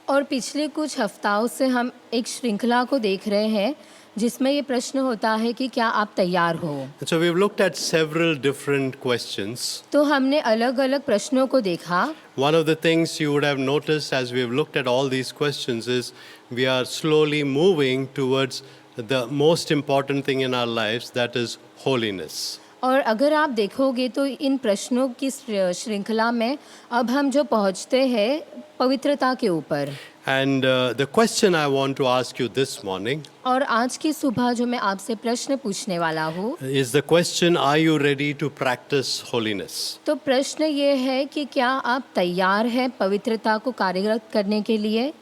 और पिछले कुछ हफ्ताओं से हम एक श्रृंखला को देख रहे हैं जिसमें ये प्रश्न होता है कि क्या आप तैयार हो। And so we've looked at several different questions. तो हमने अलग अलग प्रश्नों को देखा। One of the things you would have noticed as we've looked at all these questions is we are slowly moving towards the most important thing in our lives, that is holiness. और अगर आप देखोगे तो इन प्रश्नों की श्रृंखला में अब हम जो पहुंचते हैं पवित्रता के ऊपर। And the question I want to ask you this morning और आज की सुबह जो मैं आपसे प्रश्न पूछने वाला हूँ is the question, Are you ready to practice holiness? तो प्रश्न ये है कि क्या आप तैयार हैं पवित्रता को कार्यरत करने के लिए।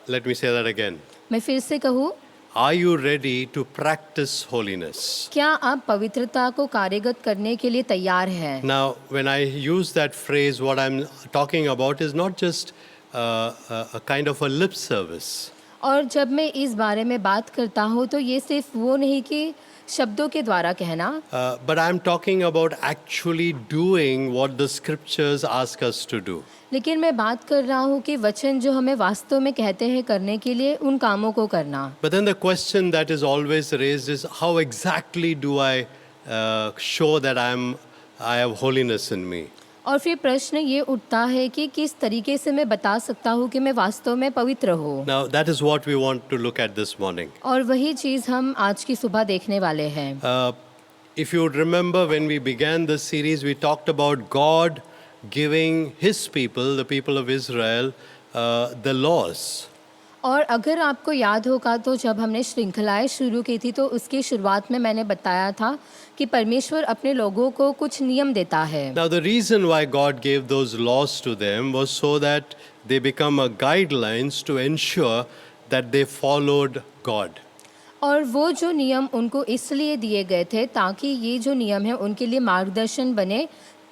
Let me say that again. मैं फिर से कहूँ, Are you ready to practice holiness? क्या आप पवित्रता को कार्यगत करने के लिए तैयार हैं। Now, when I use that phrase, what I'm talking about is not just a kind of a lip service. और जब मैं इस बारे में बात करता हूँ तो ये सिर्फ वो नहीं कि शब्दों के द्वारा कहना, But I'm talking about actually doing what the scriptures ask us to do. लेकिन मैं बात कर रहा हूँ कि वचन जो हमें वास्तव में कहते हैं करने के लिए उन कामों को करना। But then the question that is always raised is, how exactly do I show that I have holiness in me? और फिर प्रश्न ये उठता है कि किस तरीके से मैं बता सकता हूँ कि मैं वास्तव में पवित्र हूँ। Now, that is what we want to look at this morning. और वही चीज़ हम आज की सुबह देखने वाले हैं। If you would remember, when we began this series, we talked about God giving His people, the people of Israel, the laws. और अगर आपको याद होगा तो जब हमने श्रृंखलाएं शुरू की थी तो उसकी शुरुआत में मैंने बताया था कि परमेश्वर अपने लोगों को कुछ नियम देता है। Now, the reason why God gave those laws to them was so that they become a guidelines to ensure that they followed God. और वो जो नियम उनको इसलिए दिए गए थे ताकि ये जो नियम है उनके लिए मार्गदर्शन बने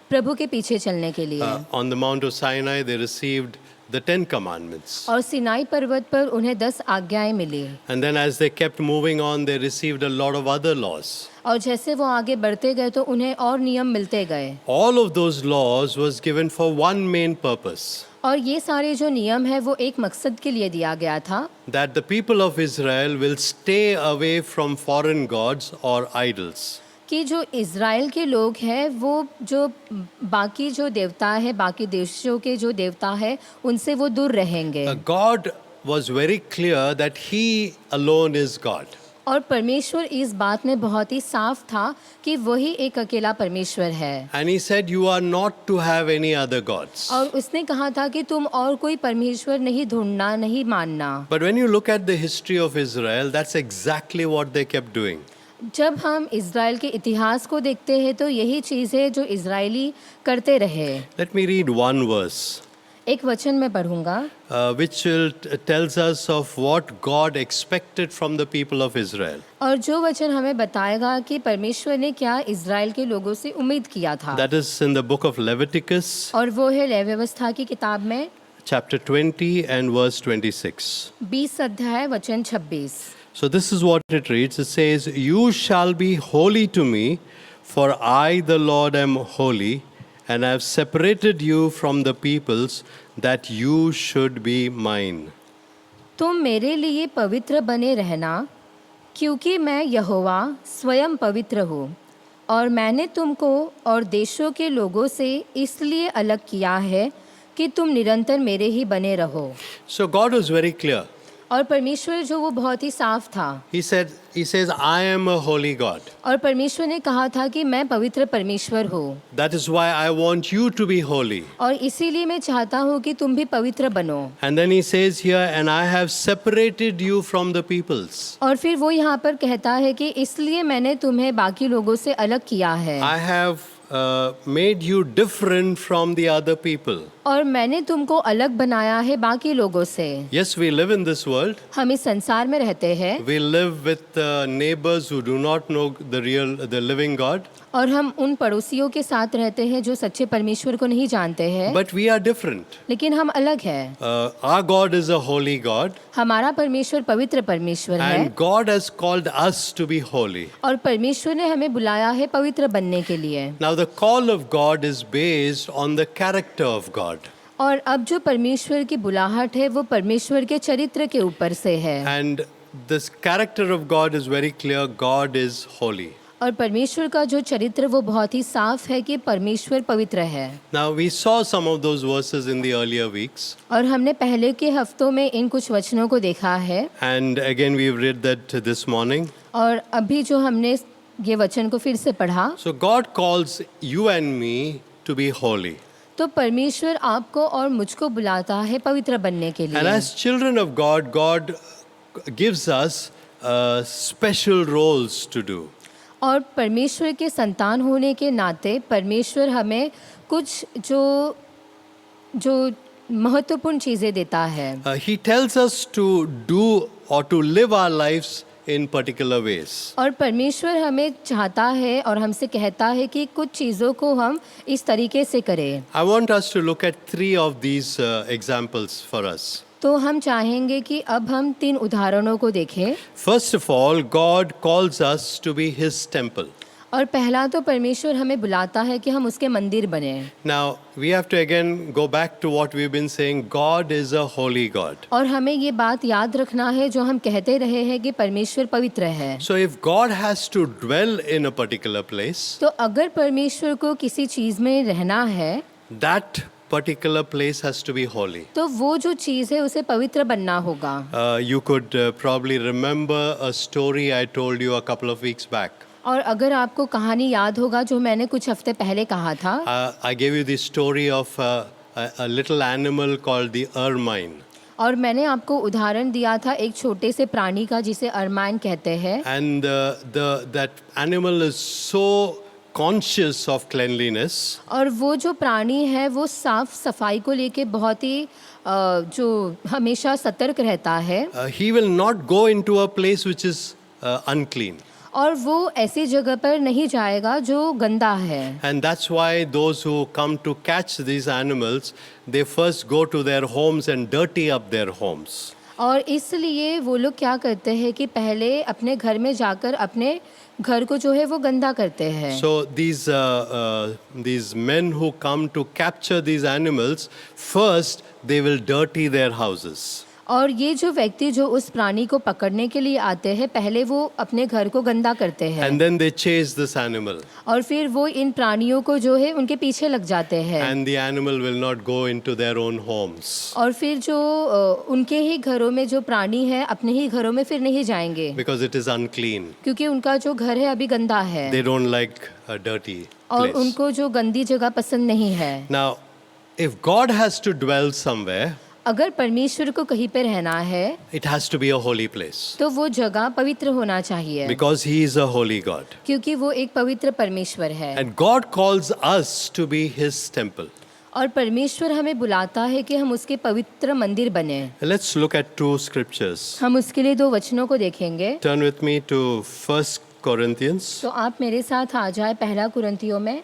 प्रभु के पीछे चलने के लिए। On the Mount of Sinai, they received the 10 commandments. और सिनाई पर्वत पर उन्हें 10 आज्ञाएं मिली। And then as they kept moving on, they received a lot of other laws. और जैसे वो आगे बढ़ते गए तो उन्हें और नियम मिलते गए। All of those laws was given for one main purpose, और ये सारे जो नियम है वो एक मकसद के लिए दिया गया था that the people of Israel will stay away from foreign gods or idols. कि जो इज़राइल के लोग हैं वो जो बाकी जो देवता है, बाकी देशों के जो देवता है, उनसे वो दूर रहेंगे। God was very clear that He alone is God. और परमेश्वर इस बात में बहुत ही साफ था कि वही एक अकेला परमेश्वर है। And He said, you are not to have any other gods. और उसने कहा था कि तुम और कोई परमेश्वर नहीं ढूंढना, नहीं मानना। But when you look at the history of Israel, that's exactly what they kept doing. जब हम इज़राइल के इतिहास को देखते हैं तो यही चीज़ है जो इज़राइली करते रहे। Let me read one verse, एक वचन मैं पढ़ूंगा which tells us of what God expected from the people of Israel. और जो वचन हमें बताएगा कि परमेश्वर ने क्या इज़राइल के लोगों से उम्मीद किया था। That is in the book of Leviticus, और वो है लेवी व्यवस्था की किताब में chapter 20 and verse 26. 20 अध्याय वचन 26। So this is what it reads. It says, you shall be holy to me, for I the Lord am holy, and I have separated you from the peoples, that you should be mine. तुम मेरे लिए पवित्र बने रहना, क्योंकि मैं यहोवा स्वयं पवित्र हूँ, और मैंने तुमको और देशों के लोगों से इसलिए अलग किया है कि तुम निरंतर मेरे ही बने रहो। So God was very clear. और परमेश्वर जो वो बहुत ही साफ था। He says, I am a holy God. और परमेश्वर ने कहा था कि मैं पवित्र परमेश्वर हूँ। That is why I want you to be holy. और इसीलिए मैं चाहता हूँ कि तुम भी पवित्र बनो। And then he says here, and I have separated you from the peoples. और फिर वो यहाँ पर कहता है कि इसलिए मैंने तुम्हें बाकी लोगों से अलग किया है। I have made you different from the other people. और मैंने तुमको अलग बनाया है बाकी लोगों से। Yes, we live in this world. हम इस संसार में रहते हैं We live with neighbors who do not know the living God. और हम उन पड़ोसियों के साथ रहते हैं जो सच्चे परमेश्वर को नहीं जानते हैं। But we are different. लेकिन हम अलग हैं। Our God is a holy God. हमारा परमेश्वर पवित्र परमेश्वर है। And God has called us to be holy. और परमेश्वर ने हमें बुलाया है पवित्र बनने के लिए। Now the call of God is based on the character of God. और अब जो परमेश्वर की बुलाहट है वो परमेश्वर के चरित्र के ऊपर से है। And this character of God is very clear. God is holy. और परमेश्वर का जो चरित्र वो बहुत ही साफ है कि परमेश्वर पवित्र है। Now we saw some of those verses in the earlier weeks. और हमने पहले के हफ्तों में इन कुछ वचनों को देखा है। And again we've read that this morning. और अभी जो हमने ये वचन को फिर से पढ़ा। So God calls you and me to be holy. तो परमेश्वर आपको और मुझको बुलाता है पवित्र बनने के And लिए। as children of God, God gives us special roles to do. और परमेश्वर के संतान होने के नाते परमेश्वर हमें कुछ जो महत्वपूर्ण चीज़ें देता है। He tells us to do or to live our lives in particular ways. और परमेश्वर हमें चाहता है और हमसे कहता है कि कुछ चीज़ों को हम इस तरीके से करें। I want us to look at 3 of these examples for us. तो हम चाहेंगे कि अब हम 3 उदाहरणों को देखें। First of all, God calls us to be His temple. और पहला तो परमेश्वर हमें बुलाता है कि हम उसके मंदिर बने। Now, we have to again go back to what we've been saying. God is a holy God. और हमें ये बात याद रखना है जो हम कहते रहे हैं कि परमेश्वर पवित्र है। So if God has to dwell in a particular place, तो अगर परमेश्वर को किसी चीज़ में रहना है that particular place has to be holy. तो वो जो चीज़ है उसे पवित्र बनना होगा। You could probably remember a story I told you a couple of weeks back. और अगर आपको कहानी याद होगा जो मैंने कुछ हफ्ते पहले कहा था। I gave you the story of a little animal called the ermine. और मैंने आपको उदाहरण दिया था एक छोटे से प्राणी का जिसे अरमाइन कहते हैं। And that animal is so conscious of cleanliness. और वो जो प्राणी है वो साफ सफाई को लेके बहुत ही जो हमेशा सतर्क रहता है। He will not go into a place which is unclean. और वो ऐसी जगह पर नहीं जाएगा जो गंदा है। And that's why those who come to catch these animals, they first go to their homes and dirty up their homes. और इसलिए वो लोग क्या करते हैं कि पहले अपने घर में जाकर अपने घर को जो है वो गंदा करते हैं। So these men who come to capture these animals, first they will dirty their houses. और ये जो व्यक्ति जो उस प्राणी को पकड़ने के लिए आते हैं, पहले वो अपने घर को गंदा करते हैं And then they chase this animal. और फिर वो इन प्राणियों को जो है उनके पीछे लग जाते हैं। And the animal will not go into their own homes. और फिर जो उनके ही घरों में जो प्राणी है अपने ही घरों में फिर नहीं जाएंगे, Because it is unclean. क्योंकि उनका जो घर है अभी गंदा है They don't like a dirty और place. उनको जो गंदी जगह पसंद नहीं है। Now, if God has to dwell somewhere, अगर परमेश्वर को कहीं पे रहना है it has to be a holy place. तो वो जगह पवित्र होना चाहिए, Because He is a holy God. क्योंकि वो एक पवित्र परमेश्वर है। And God calls us to be His temple. और परमेश्वर हमें बुलाता है कि हम उसके पवित्र मंदिर बने। Let's look at two scriptures. हम उसके लिए 2 वचनों को देखेंगे। Turn with me to 1 Corinthians. तो आप मेरे साथ आ जाए 1 कुरिन्थियों में।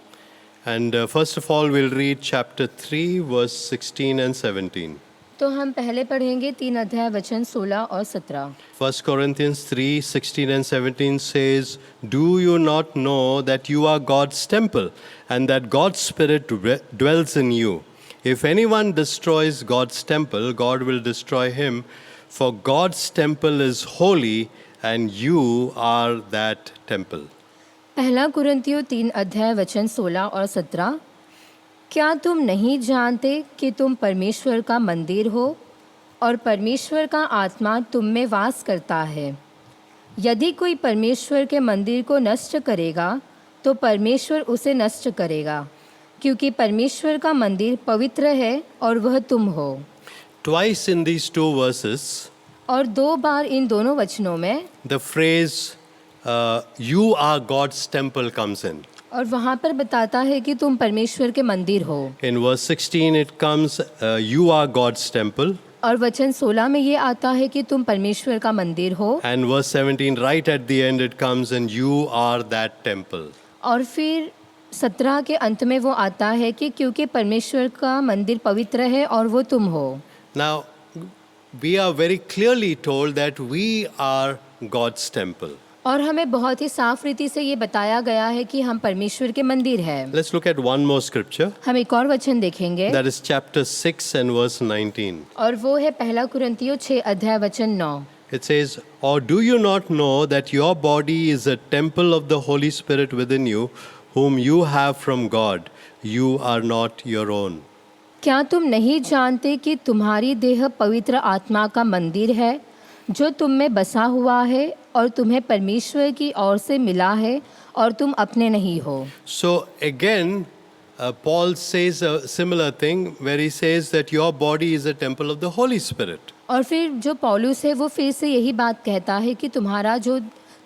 And first of all, we'll read chapter 3, verse 16 and 17. तो हम पहले पढ़ेंगे 3 अध्याय वचन 16 और 17। 1 Corinthians 3, 16 and 17 says, Do you not know that you are God's temple and that God's Spirit dwells in you? If anyone destroys God's temple, God will destroy him, for God's temple is holy and you are that temple. 1 कुरिन्थियों 3 अध्याय वचन 16 और 17। क्या तुम नहीं जानते कि तुम परमेश्वर का मंदिर हो और परमेश्वर का आत्मा तुम में वास करता है? यदि कोई परमेश्वर के मंदिर को नष्ट करेगा तो परमेश्वर उसे नष्ट करेगा, क्योंकि परमेश्वर का मंदिर पवित्र है और वह तुम हो। Twice in these two verses, और 2 बार इन दोनों वचनों में the phrase, you are God's temple comes in. और वहाँ पर बताता है कि तुम परमेश्वर के मंदिर हो। In verse 16 it comes, you are God's temple. और वचन 16 में ये आता है कि तुम परमेश्वर का मंदिर हो। And verse 17 right at the end it comes, and you are that temple. और फिर 17 के अंत में वो आता है कि क्योंकि परमेश्वर का मंदिर पवित्र है और वो तुम हो। Now we are very clearly told that we are God's temple. और हमें बहुत ही साफ रीति से ये बताया गया है कि हम परमेश्वर के मंदिर हैं। Let's look at one more scripture. हम एक और वचन देखेंगे, That is chapter 6 and verse 19. और वो है 1 कुरिन्थियों 6 अध्याय वचन 9। It says, Or do you not know that your body is a temple of the Holy Spirit within you, whom you have from God? You are not your own. क्या तुम नहीं जानते कि तुम्हारी देह पवित्र आत्मा का मंदिर है जो तुम में बसा हुआ है और तुम्हें परमेश्वर की ओर से मिला है और तुम अपने नहीं हो। So again, Paul says a similar thing where he says that your body is a temple of the Holy Spirit. और फिर जो पौलुस है वो फिर से यही बात कहता है कि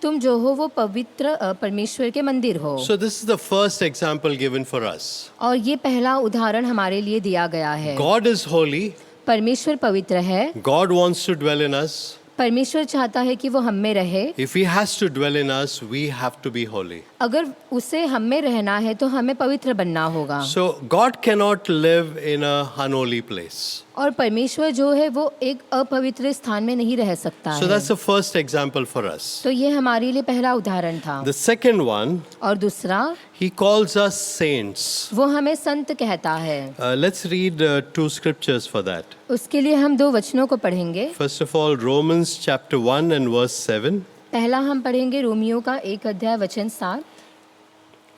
तुम जो हो वो पवित्र परमेश्वर के मंदिर हो। So this is the first example given for us. और ये पहला उदाहरण हमारे लिए दिया गया है। God is holy. परमेश्वर पवित्र है। God wants to dwell in us. परमेश्वर चाहता है कि वो हम में रहे। If he has to dwell in us, we have to be holy. अगर उसे हम में रहना है तो हमें पवित्र बनना होगा। So God cannot live in a unholy place. और परमेश्वर जो है वो एक अपवित्र स्थान में नहीं रह सकता So है। that's the first example for us. तो ये हमारे लिए पहला उदाहरण था। The second one, और दूसरा, he calls us saints. वो हमें संत कहता है। Let's read 2 scriptures for that. उसके लिए हम 2 वचनों को पढ़ेंगे। First of all, Romans chapter 1 and verse 7. पहला हम पढ़ेंगे रोमियो का 1 अध्याय वचन 7।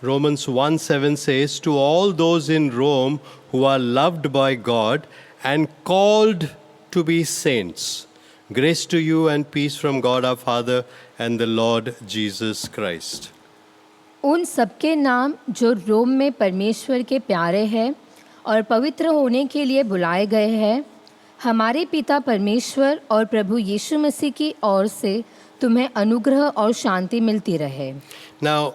Romans 1:7 says, To all those in Rome who are loved by God and called to be saints, grace to you and peace from God our Father and the Lord Jesus Christ. उन सबके नाम जो रोम में परमेश्वर के प्यारे हैं और पवित्र होने के लिए बुलाए गए हैं, हमारे पिता परमेश्वर और प्रभु यीशु मसीह की ओर से तुम्हें अनुग्रह और शांति मिलती रहे। Now,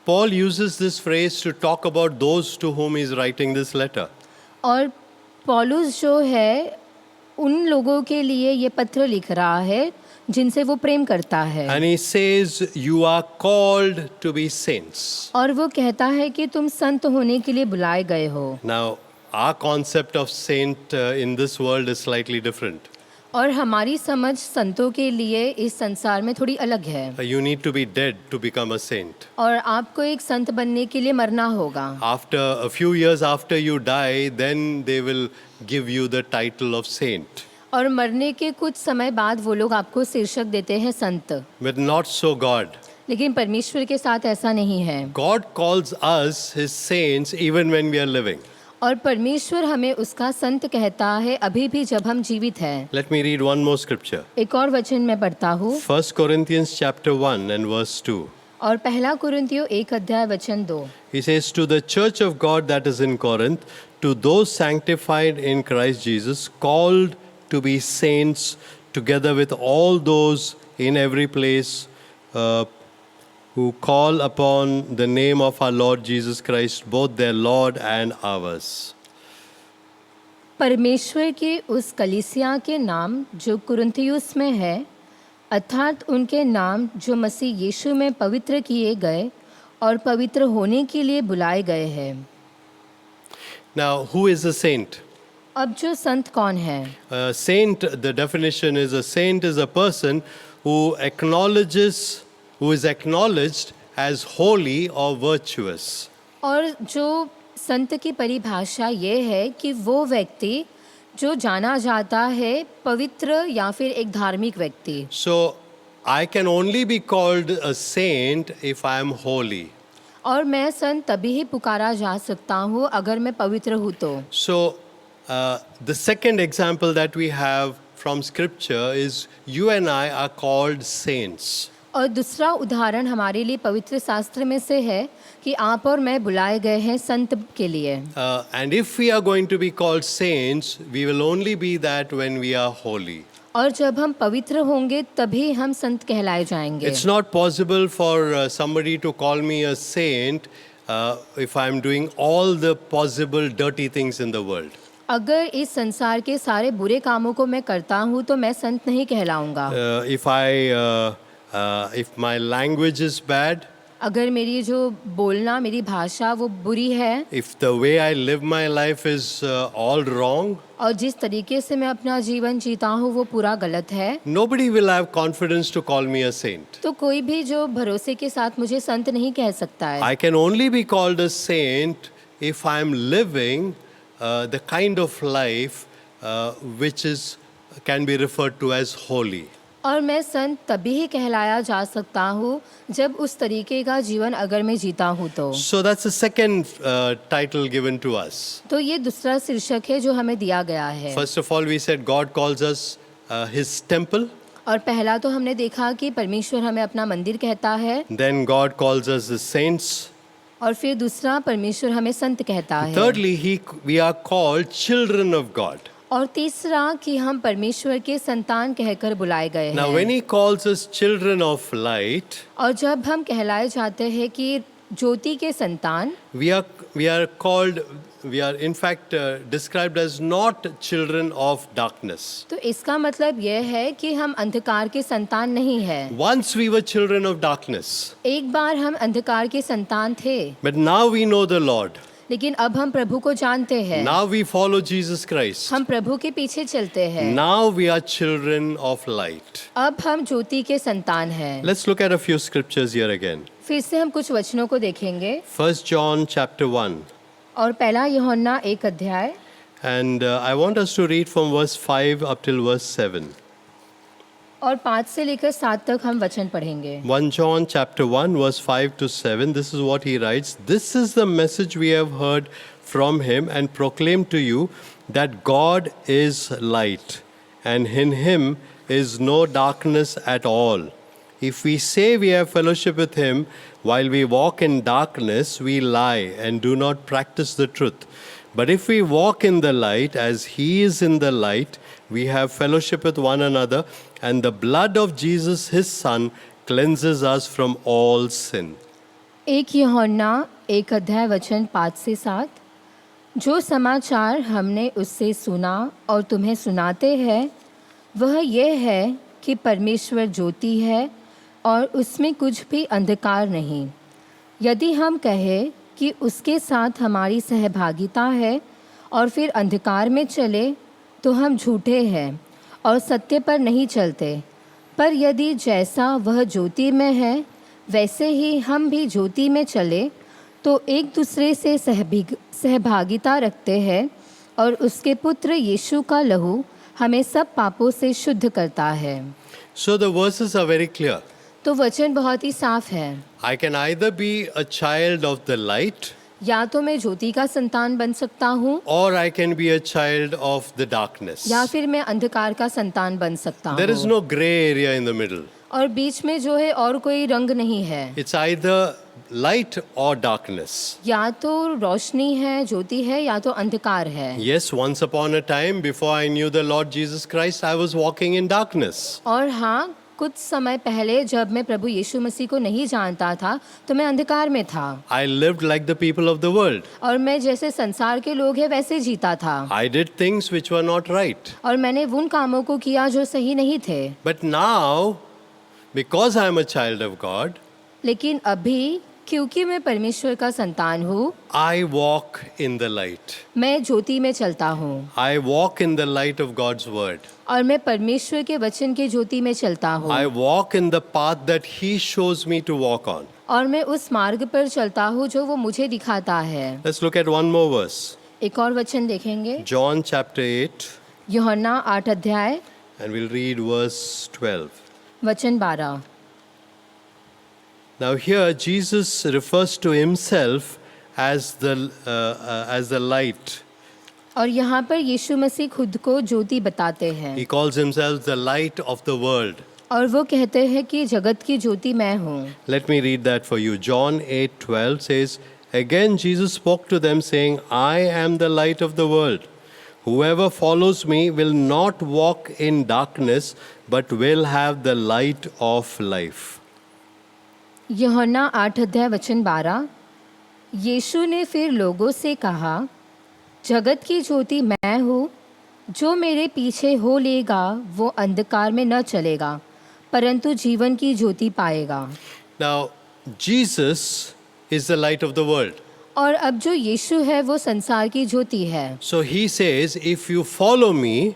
Paul uses this phrase to talk about those to whom he is writing this letter. और पौलुस जो है उन लोगों के लिए ये पत्र लिख रहा है जिनसे वो प्रेम करता है। And he says, You are called to be saints. और वो कहता है कि तुम संत होने के लिए बुलाए गए हो। Now, our concept of saint in this world is slightly different. और हमारी समझ संतों के लिए इस संसार में थोड़ी अलग है। You need to be dead to become a saint. और आपको एक संत बनने के लिए मरना होगा। After a few years after you die, then they will give you the title of saint. और मरने के कुछ समय बाद वो लोग आपको शीर्षक देते हैं संत। But not so God. लेकिन परमेश्वर के साथ ऐसा नहीं है। God calls us his saints even when we are living. और परमेश्वर हमें उसका संत कहता है अभी भी जब हम जीवित हैं। Let me read one more scripture. एक और वचन मैं पढ़ता हूँ। 1 Corinthians chapter 1 and verse 2. और पहला कुरिन्थियों 1 अध्याय वचन 2। He says, to the church of God that is in Corinth, to those sanctified in Christ Jesus, called to be saints, together with all those in every place who call upon the name of our Lord Jesus Christ, both their Lord and ours. परमेश्वर के उस कलीसिया के नाम जो कुरिन्थियुस में है, अर्थात उनके नाम जो मसीह यीशु में पवित्र किए गए और पवित्र होने के लिए बुलाए गए हैं। Now, who is a saint? अब जो संत कौन है? A saint, the definition is a saint is a person who is acknowledged as holy or virtuous. और जो संत की परिभाषा ये है कि वो व्यक्ति जो जाना जाता है पवित्र या फिर एक धार्मिक व्यक्ति। So, I can only be called a saint if I am holy. और मैं संत तभी ही पुकारा जा सकता हूँ अगर मैं पवित्र हूँ तो। So, the second example that we have from scripture is you and I are called saints. और दूसरा उदाहरण हमारे लिए पवित्र शास्त्र में से है कि आप और मैं बुलाए गए हैं संत के लिए। And if we are going to be called saints, we will only be that when we are holy. और जब हम पवित्र होंगे तभी हम संत कहलाए जाएंगे। It's not possible for somebody to call me a saint if I am doing all the possible dirty things in the world. अगर इस संसार के सारे बुरे कामों को मैं करता हूँ तो मैं संत नहीं कहलाऊंगा। If my language is bad, अगर मेरी जो बोलना मेरी भाषा वो बुरी है, if the way I live my life is all wrong, और जिस तरीके से मैं अपना जीवन जीता हूँ वो पूरा गलत है, nobody will have confidence to call me a saint. तो कोई भी जो भरोसे के साथ मुझे संत नहीं कह सकता है। I can only be called a saint if I am living the kind of life which can be referred to as holy. और मैं संत तभी ही कहलाया जा सकता हूँ जब उस तरीके का जीवन अगर मैं जीता हूँ तो। So that's the second title given to us. तो ये दूसरा शीर्षक है जो हमें दिया गया है। First of all, we said God calls us His temple. और पहला तो हमने देखा कि परमेश्वर हमें अपना मंदिर कहता है। Then God calls us the saints. और फिर दूसरा परमेश्वर हमें संत कहता है। Thirdly, we are called children of God. और तीसरा कि हम परमेश्वर के संतान कहकर बुलाए गए हैं। Now, when He calls us children of light, और जब हम कहलाए जाते हैं कि ज्योति के संतान, we are in fact described as not children of darkness. तो इसका मतलब यह है कि हम अंधकार के संतान नहीं है। Once we were children of darkness, एक बार हम अंधकार के संतान थे, but now we know the Lord. लेकिन अब हम प्रभु को जानते हैं। Now we follow Jesus Christ. हम प्रभु के पीछे चलते हैं। Now we are children of light. अब हम ज्योति के संतान हैं। Let's look at a few scriptures here again. फिर से हम कुछ वचनों को देखेंगे। 1 John chapter 1. और पहला यूहन्ना 1 अध्याय। And I want us to read from verse 5 up till verse 7. और 5 से लेकर 7 तक हम वचन पढ़ेंगे। 1 John chapter 1 verse 5 to 7. This is what he writes. This is the message we have heard from him and proclaimed to you, that God is light, and in him is no darkness at all. If we say we have fellowship with him while we walk in darkness, we lie and do not practice the truth. But if we walk in the light as he is in the light, we have fellowship with one another, and the blood of Jesus his son cleanses us from all sin. 1 यूहन्ना 1 अध्याय वचन 5 से 7। जो समाचार हमने उससे सुना और तुम्हें सुनाते हैं वह यह है कि परमेश्वर ज्योति है और उसमें कुछ भी अंधकार नहीं। यदि हम कहें कि उसके साथ हमारी सहभागिता है और फिर अंधकार में चले तो हम झूठे हैं और सत्य पर नहीं चलते। पर यदि जैसा वह ज्योति में है वैसे ही हम भी ज्योति में चले तो एक दूसरे से सहभागिता रखते हैं और उसके पुत्र यीशु का लहू हमें सब पापों से शुद्ध करता है। So the verses are very clear. तो वचन बहुत ही साफ है। I can either be a child of the light या तो मैं ज्योति का संतान बन सकता हूँ or I can be a child of the darkness. या फिर मैं अंधकार का संतान बन सकता There is हूँ। no gray area in the middle. और बीच में जो है और कोई रंग नहीं है। It's either light or darkness. या तो रोशनी है, ज्योति है, या तो अंधकार है। Yes, once upon a time, before I knew the Lord Jesus Christ, I was walking in darkness. और हाँ, कुछ समय पहले जब मैं प्रभु यीशु मसीह को नहीं जानता था तो मैं अंधकार में था। I lived like the people of the world. और मैं जैसे संसार के लोग हैं वैसे जीता था। I did things which were not right. और मैंने उन कामों को किया जो सही नहीं थे। But now, because I am a child of God, लेकिन अभी क्योंकि मैं परमेश्वर का संतान हूँ, I walk in the light. मैं ज्योति में चलता हूँ I walk in the light of God's word. और मैं परमेश्वर के वचन के ज्योति में चलता हूँ। I walk in the path that He shows me to walk on. और मैं उस मार्ग पर चलता हूँ जो वो मुझे दिखाता है। Let's look at one more verse. एक और वचन देखेंगे, John chapter 8, यूहन्ना 8 अध्याय and we'll read verse 12. वचन 12। Now here Jesus refers to himself as the light. और यहाँ पर यीशु मसीह खुद को ज्योति बताते हैं। He calls himself the light of the world. और वो कहते हैं कि जगत की ज्योति मैं हूँ। Let me read that for you. John 8:12 says, Again Jesus spoke to them saying, I am the light of the world. Whoever follows me will not walk in darkness, but will have the light of life. यूहन्ना 8 अध्याय वचन 12। यीशु ने फिर लोगों से कहा, जगत की ज्योति मैं हूँ, जो मेरे पीछे हो लेगा वो अंधकार में न चलेगा परंतु जीवन की ज्योति पाएगा। Now, Jesus is the light of the world. और अब जो यीशु है वो संसार की ज्योति है। So he says, if you follow me,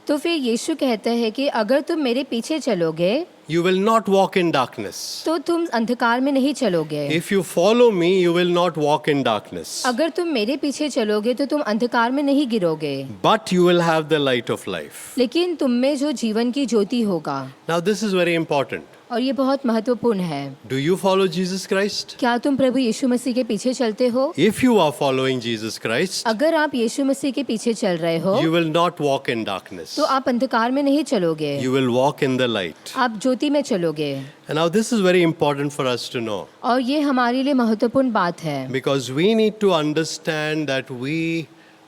तो फिर यीशु कहते हैं कि अगर तुम मेरे पीछे चलोगे you will not walk in darkness. तो तुम अंधकार में नहीं चलोगे। If you follow me, you will not walk in darkness. अगर तुम मेरे पीछे चलोगे तो तुम अंधकार में नहीं गिरोगे, But you will have the light of life. लेकिन तुम में जो जीवन की ज्योति होगा। Now this is very important. और ये बहुत महत्वपूर्ण है। Do you follow Jesus Christ? क्या तुम प्रभु यीशु मसीह के पीछे चलते हो? If you are following Jesus Christ, अगर आप यीशु मसीह के पीछे चल रहे हो you will not walk in darkness. तो आप अंधकार में नहीं चलोगे, You will walk in the light. आप ज्योति में चलोगे। And now this is very important for us to know, और ये हमारे लिए महत्वपूर्ण बात है, because we need to understand that we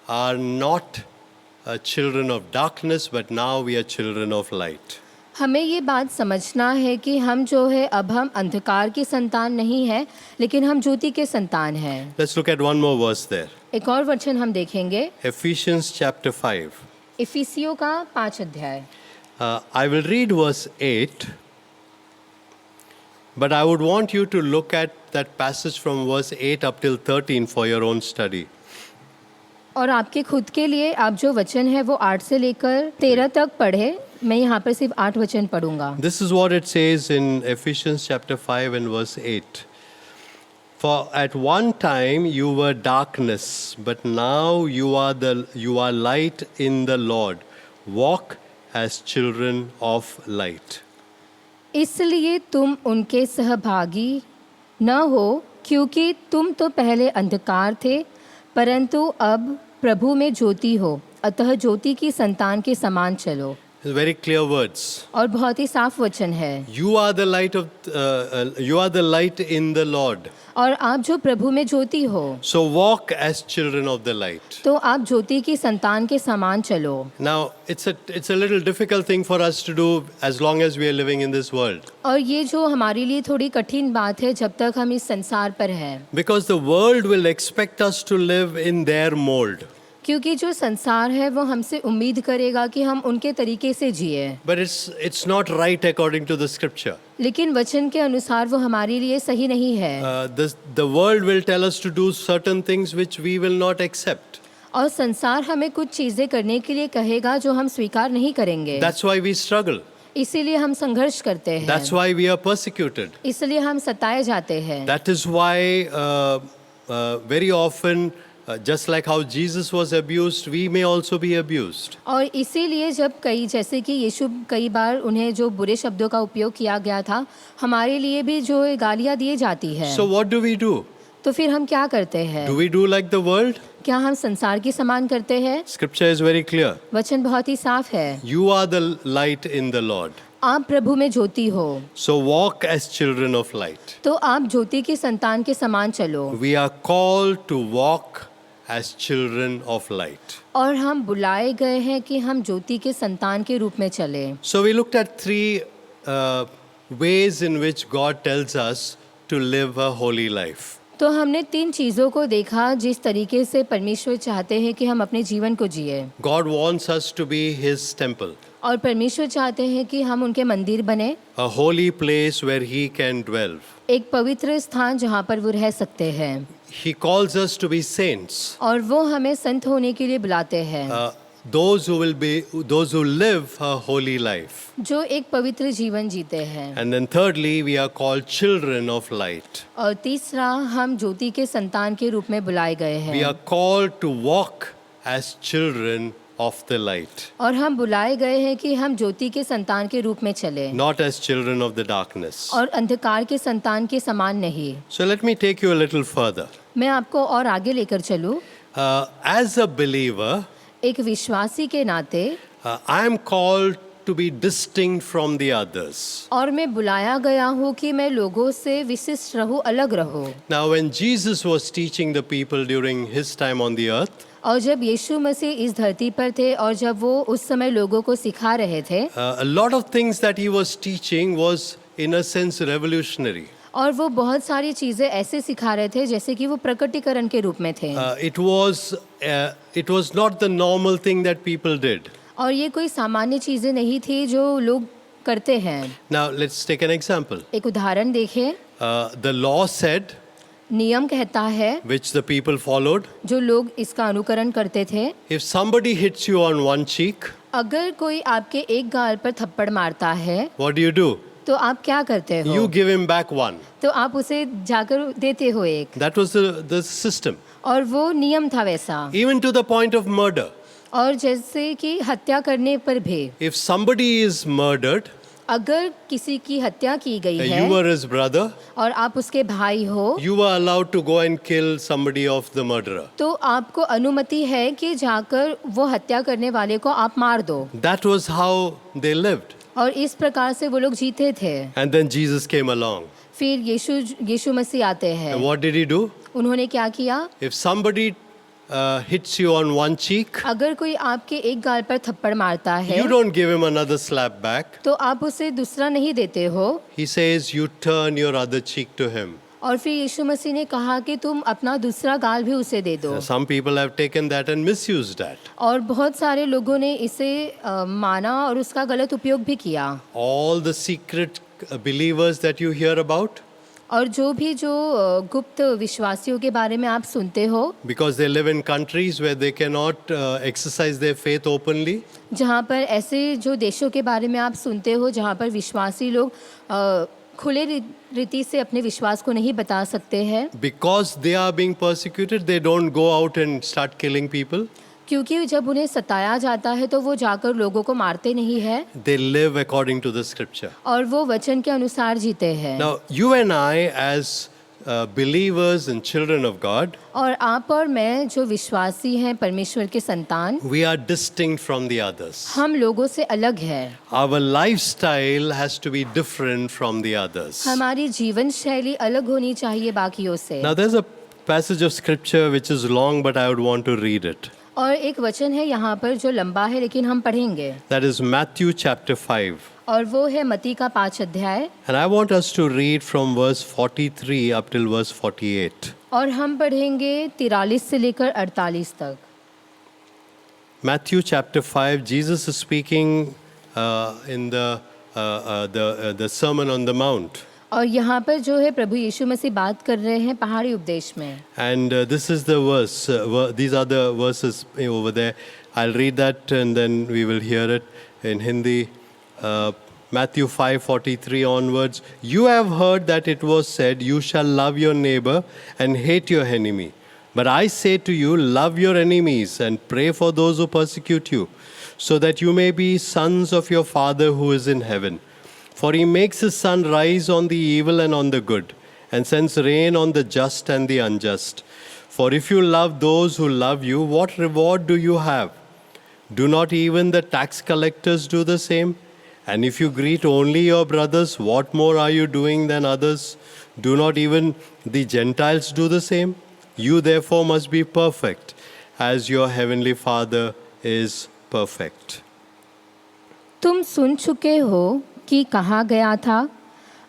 are not children of darkness, but now we are children of light. हमें ये बात समझना है कि हम जो है अब हम अंधकार की संतान नहीं है लेकिन हम ज्योति के संतान हैं। Let's look at one more verse there. एक और वचन हम देखेंगे, Ephesians chapter 5. इफिसियों का 5 अध्याय। I will read verse 8, but I would want you to look at that passage from verse 8 up till 13 for your own study. और आपके खुद के लिए आप जो वचन है वो 8 से लेकर 13 तक पढ़े। मैं यहाँ पर सिर्फ 8 वचन पढ़ूंगा। This is what it says in Ephesians chapter 5 and verse 8. For at one time you were darkness, but now you are light in the Lord. Walk as children of light. इसलिए तुम उनके सहभागी न हो क्योंकि तुम तो पहले अंधकार थे परंतु अब प्रभु में ज्योति हो, अतः ज्योति की संतान के समान चलो। Very clear words. और बहुत ही साफ वचन है। You are the light in the Lord. और आप जो प्रभु में ज्योति हो So walk as children of the light. तो आप ज्योति की संतान के समान चलो। Now it's a little difficult thing for us to do as long as we are living in this world. और ये जो हमारे लिए थोड़ी कठिन बात है जब तक हम इस संसार पर हैं, Because the world will expect us to live in their mold. क्योंकि जो संसार है वो हमसे उम्मीद करेगा कि हम उनके तरीके से जिए, But it's not right according to the scripture. लेकिन वचन के अनुसार वो हमारे लिए सही नहीं है। The world will tell us to do certain things which we will not accept. और संसार हमें कुछ चीज़ें करने के लिए कहेगा जो हम स्वीकार नहीं करेंगे। That's why we struggle. इसीलिए हम संघर्ष करते हैं, That's why we are persecuted. इसलिए हम सताए जाते हैं। That is why very often, just like how Jesus was abused, we may also be abused. और इसीलिए जब जैसे कि यीशु कई बार उन्हें जो बुरे शब्दों का उपयोग किया गया था, हमारे लिए भी जो गालियाँ दी जाती है। So what do we do? तो फिर हम क्या करते हैं? Do we do like the world? क्या हम संसार के समान करते हैं? Scripture is very clear. वचन बहुत ही साफ है, You are the light in the Lord. आप प्रभु में ज्योति हो, So walk as children of light. तो आप ज्योति के संतान के समान चलो। We are called to walk as children of light. और हम बुलाए गए हैं कि हम ज्योति के संतान के रूप में चले। So we looked at three ways in which God tells us to live a holy life. तो हमने 3 चीज़ों को देखा जिस तरीके से परमेश्वर चाहते हैं कि हम अपने जीवन को जिए। God wants us to be His temple, और परमेश्वर चाहते हैं कि हम उनके मंदिर बने, a holy place where He can dwell. एक पवित्र स्थान जहाँ पर वो रह सकते हैं। He calls us to be saints, और वो हमें संत होने के लिए बुलाते हैं, those who live a holy life. जो एक पवित्र जीवन जीते हैं। And then thirdly, we are called children of light. और तीसरा, हम ज्योति के संतान के रूप में बुलाए गए We हैं, are called to walk as children of the light, और हम बुलाए गए हैं कि हम ज्योति के संतान के रूप में चले, not as children of the darkness. और अंधकार के संतान के समान नहीं। So let me take you a little further. मैं आपको और आगे लेकर चलूँ। As a believer, एक विश्वासी के नाते I am called to be distinct from the others. और मैं बुलाया गया हूँ कि मैं लोगों से विशिष्ट रहूँ, अलग रहूँ। Now, when Jesus was teaching the people during his time on the earth, और जब यीशु मसीह इस धरती पर थे और जब वो उस समय लोगों को सिखा रहे थे, a lot of things that he was teaching was, in a sense, revolutionary. और वो बहुत सारी चीज़ें ऐसे सिखा रहे थे जैसे कि वो प्रकटीकरण के रूप में थे। It was not the normal thing that people did. और ये कोई सामान्य चीज़ें नहीं थी जो लोग करते हैं। Now, let's take an example. एक उदाहरण देखें। The law said, नियम कहता है, which the people followed, जो लोग इसका अनुकरण करते थे, if somebody hits you on one cheek, अगर कोई आपके एक गाल पर थप्पड़ मारता है, what do? तो आप क्या करते हो? You give him back one. तो आप उसे जाकर देते हो एक। That was the system. और वो नियम था वैसा। Even to the point of murder. और जैसे कि हत्या करने पर भी, If somebody is murdered, अगर किसी की हत्या की गई you है were his brother, और आप उसके भाई हो, you were allowed to go and kill somebody of the murderer. तो आपको अनुमति है कि जाकर वो हत्या करने वाले को आप मार दो। That was how they lived. और इस प्रकार से वो लोग जीते थे। And then Jesus came along. फिर यीशु मसीह आते हैं। And what did he do? उन्होंने क्या किया? If somebody hits you on one cheek, अगर कोई आपके एक गाल पर थप्पड़ मारता है, you don't give him another slap back. तो आप उसे दूसरा नहीं देते हो। He says you turn your other cheek to him. और फिर यीशु मसीह ने कहा कि तुम अपना दूसरा गाल भी उसे दे दो। Some people have taken that and misused that. और बहुत सारे लोगों ने इसे माना और उसका गलत उपयोग भी किया। All the secret believers that you hear about, और जो गुप्त विश्वासियों के बारे में आप सुनते हो, because they live in countries where they cannot exercise their faith openly, जहाँ पर ऐसे जो देशों के बारे में आप सुनते हो जहाँ पर विश्वासी लोग खुले रीति से अपने विश्वास को नहीं बता सकते हैं, because they are being persecuted, they don't go out and start killing people. क्योंकि जब उन्हें सताया जाता है तो वो जाकर लोगों को मारते नहीं है, They live according to the scripture. और वो वचन के अनुसार जीते हैं। Now, you and I, as believers and children of God, और आप और मैं जो विश्वासी हैं, परमेश्वर के संतान, we are distinct from the others. हम लोगों से अलग हैं। Our lifestyle has to be different from the others. हमारी जीवन शैली अलग होनी चाहिए बाकियों से। Now, there's a passage of scripture which is long, but I would want to read it. और एक वचन है यहाँ पर जो लंबा है लेकिन हम पढ़ेंगे, That is Matthew chapter 5. और वो है मत्ती का 5 अध्याय, And I want us to read from verse 43 up till verse 48. और हम पढ़ेंगे 43 से लेकर 48 तक। Matthew chapter 5, Jesus is speaking in the Sermon on the Mount. और यहाँ पर जो है प्रभु यीशु मसीह बात कर रहे हैं पहाड़ी उपदेश में। And this is the verse. These are the verses over there. I'll read that and then we will hear it in Hindi. Matthew 5:43 onwards. You have heard that it was said, "You shall love your neighbor and hate your enemy." But I say to you, love your enemies and pray for those who persecute you, so that you may be sons of your Father who is in heaven. For he makes his sun rise on the evil and on the good, and sends rain on the just and the unjust. For if you love those who love you, what reward do you have? Do not even the tax collectors do the same? And if you greet only your brothers, what more are you doing than others? Do not even the Gentiles do the same? You therefore must be perfect, as your heavenly Father is perfect. तुम सुन चुके हो कि कहा गया था,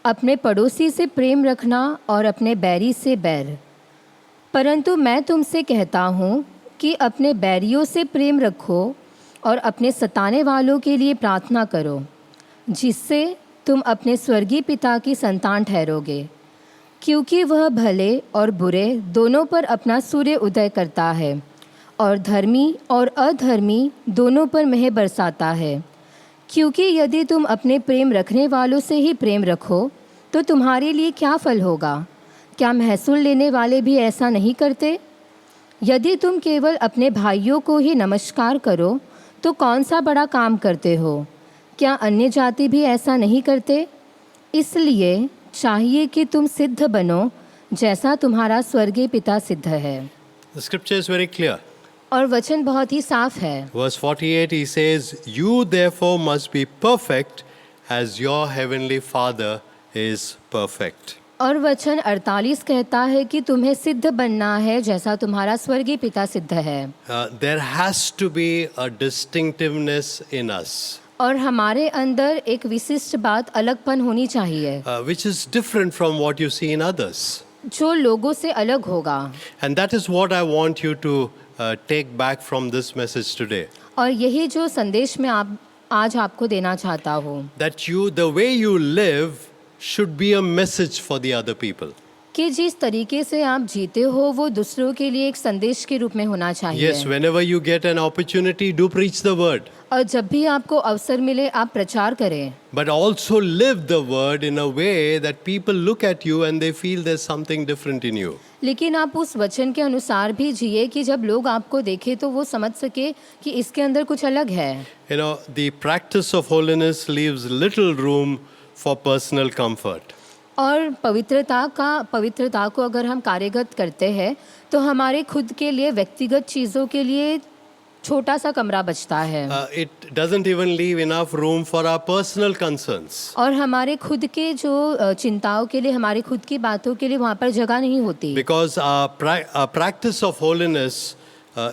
अपने पड़ोसी से प्रेम रखना और अपने बैरी से बैर। परंतु मैं तुमसे कहता हूँ कि अपने बैरियों से प्रेम रखो और अपने सताने वालों के लिए प्रार्थना करो, जिससे तुम अपने स्वर्गीय पिता की संतान ठहरोगे, क्योंकि वह भले और बुरे दोनों पर अपना सूर्य उदय करता है और धर्मी और अधर्मी दोनों पर मेह बरसाता है। क्योंकि यदि तुम अपने प्रेम रखने वालों से ही प्रेम रखो तो तुम्हारे लिए क्या फल होगा? क्या महसूल लेने वाले भी ऐसा नहीं करते? यदि तुम केवल अपने भाइयों को ही नमस्कार करो तो कौन सा बड़ा काम करते हो? क्या अन्य जाति भी ऐसा नहीं करते? इसलिए चाहिए कि तुम सिद्ध बनो जैसा तुम्हारा स्वर्गीय पिता सिद्ध है। The scripture is very clear. और वचन बहुत ही साफ है। Verse 48, he says, "You therefore must be perfect, as your heavenly Father is perfect." और वचन 48 कहता है कि तुम्हें सिद्ध बनना है जैसा तुम्हारा स्वर्गीय पिता सिद्ध है। There has to be a distinctiveness in us, और हमारे अंदर एक विशिष्ट बात अलगपन होनी चाहिए, which is different from what you see in others. जो लोगों से अलग होगा। And that is what I want you to take back from this message today. और यही जो संदेश मैं आज आपको देना चाहता हूँ, That the way you live should be a message for the other people. कि जिस तरीके से आप जीते हो वो दूसरों के लिए एक संदेश के रूप में होना चाहिए। Yes, whenever you get an opportunity, do preach the word. और जब भी आपको अवसर मिले आप प्रचार करें, But also live the word in a way that people look at you and they feel there's something different in you. लेकिन आप उस वचन के अनुसार भी जिए कि जब लोग आपको देखें तो वो समझ सके कि इसके अंदर कुछ अलग है। You know, the practice of holiness leaves little room for personal comfort. और पवित्रता को अगर हम कार्यगत करते हैं तो हमारे खुद के लिए व्यक्तिगत चीज़ों के लिए छोटा सा कमरा बचता है। It doesn't even leave enough room for our personal concerns. और हमारे खुद के जो चिंताओं के लिए, हमारी खुद की बातों के लिए वहाँ पर जगह नहीं होती। Because our practice of holiness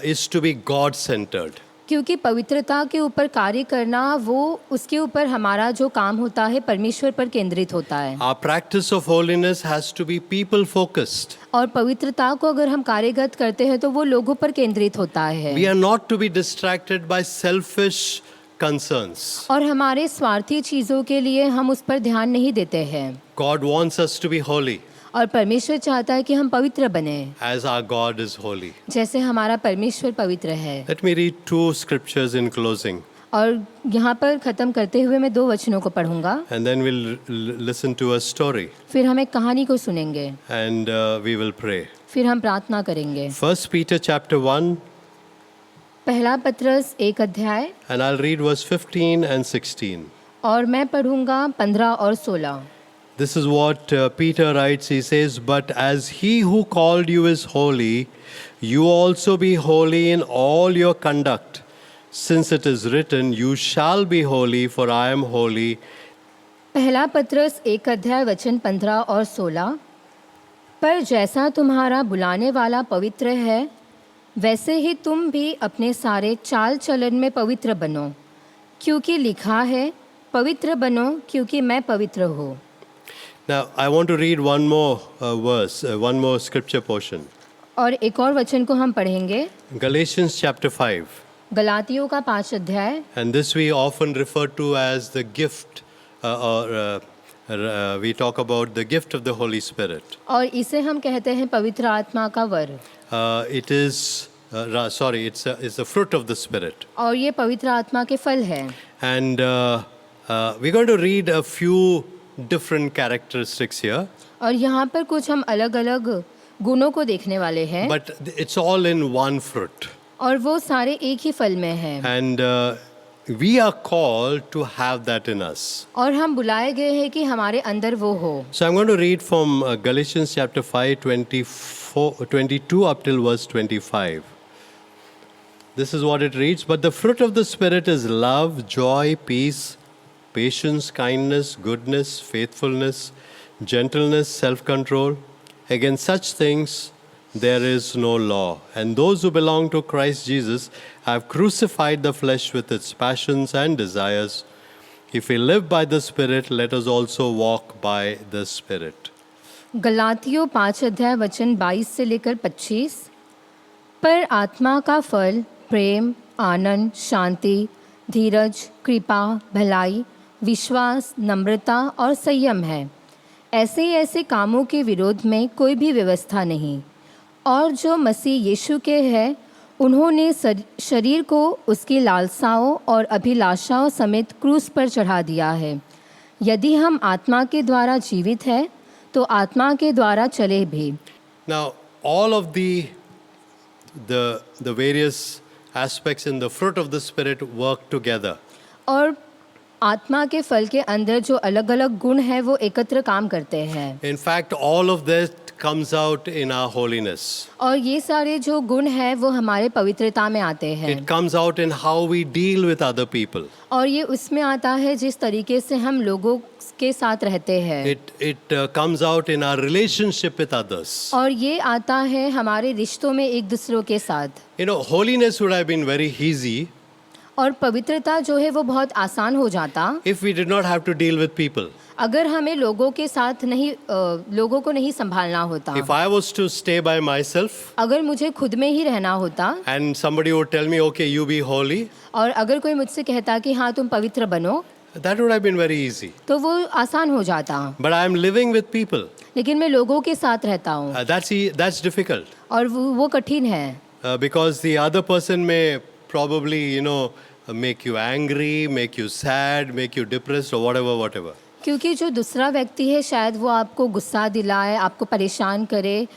is to be God-centered. क्योंकि पवित्रता के ऊपर कार्य करना वो उसके ऊपर हमारा जो काम होता है परमेश्वर पर केंद्रित होता है। Our practice of holiness has to be people-focused. और पवित्रता को अगर हम कार्यगत करते हैं तो वो लोगों पर केंद्रित होता है। We are not to be distracted by selfish concerns. और हमारे स्वार्थी चीज़ों के लिए हम उस पर ध्यान नहीं देते हैं। God wants us to be holy, और परमेश्वर चाहता है कि हम पवित्र बने as our God is holy. जैसे हमारा परमेश्वर पवित्र है। Let me read 2 scriptures in closing, और यहाँ पर ख़त्म करते हुए मैं 2 वचनों को पढ़ूंगा, and then we'll listen to a story, फिर हम एक कहानी को सुनेंगे, and we will pray. फिर हम प्रार्थना करेंगे। 1 Peter chapter 1, पहला पत्रस 1 अध्याय, and I'll read verse 15 and 16. और मैं पढ़ूंगा 15 और 16। This is what Peter writes. He says, "But as he who called you is holy, you also be holy in all your conduct, since it is written, you shall be holy, for I am holy." पहला पत्रस 1 अध्याय वचन 15 और 16। पर जैसा तुम्हारा बुलाने वाला पवित्र है वैसे ही तुम भी अपने सारे चाल चलन में पवित्र बनो, क्योंकि लिखा है, पवित्र बनो क्योंकि मैं पवित्र हूँ। Now, I want to read one more verse, one more scripture portion. और एक और वचन को हम पढ़ेंगे, Galatians chapter 5. गलातियों का 5 अध्याय। And this we often refer to as the gift or we talk about the gift of the Holy Spirit. और इसे हम कहते हैं पवित्र आत्मा का वर। It is, it's the fruit of the Spirit. और ये पवित्र आत्मा के फल है। And we're going to read a few different characteristics here, और यहाँ पर कुछ हम अलग अलग गुणों को देखने वाले हैं, but it's all in one fruit. और वो सारे एक ही फल में हैं। And we are called to have that in us. और हम बुलाए गए हैं कि हमारे अंदर वो हो। So I'm going to read from Galatians chapter 5, 22 up till verse 25. This is what it reads. But the fruit of the Spirit is love, joy, peace, patience, kindness, goodness, faithfulness, gentleness, self-control. Against such things there is no law. And those who belong to Christ Jesus have crucified the flesh with its passions and desires. If we live by the Spirit, let us also walk by the Spirit. गलातियों 5 अध्याय वचन 22 से लेकर 25। पर आत्मा का फल प्रेम, आनंद, शांति, धीरज, कृपा, भलाई, विश्वास, नम्रता और संयम है। ऐसे कामों के विरोध में कोई भी व्यवस्था नहीं। और जो मसीह यीशु के हैं, उन्होंने शरीर को उसकी लालसाओं और अभिलाषाओं समेत क्रूस पर चढ़ा दिया है। यदि हम आत्मा के द्वारा जीवित हैं, तो आत्मा के द्वारा चले भी। Now, all of the various aspects in the fruit of the Spirit work together. और आत्मा के फल के अंदर जो अलग अलग गुण हैं वो एकत्र काम करते हैं। In fact, all of that comes out in our holiness. और ये सारे जो गुण हैं वो हमारे पवित्रता में आते हैं। It comes out in how we deal with other people. और ये उसमें आता है जिस तरीके से हम लोगों के साथ रहते हैं। It comes out in our relationship with others. और ये आता है हमारे रिश्तों में एक दूसरों के साथ। You know, holiness would have been very easy और पवित्रता जो है वो बहुत आसान हो जाता if we did not have to deal with people. अगर हमें लोगों के साथ लोगों को नहीं संभालना होता। If I was to stay by myself अगर मुझे खुद में ही रहना होता and somebody would tell me, okay, you be holy, और अगर कोई मुझसे कहता कि हाँ तुम पवित्र बनो, that would have been very easy. तो वो आसान हो जाता। But I am living with people. लेकिन मैं लोगों के साथ रहता हूँ That's difficult. और वो कठिन है। Because the other person may probably, make you angry, make you sad, make you depressed or whatever. क्योंकि जो दूसरा व्यक्ति है शायद वो आपको गुस्सा दिलाए, आपको परेशान करे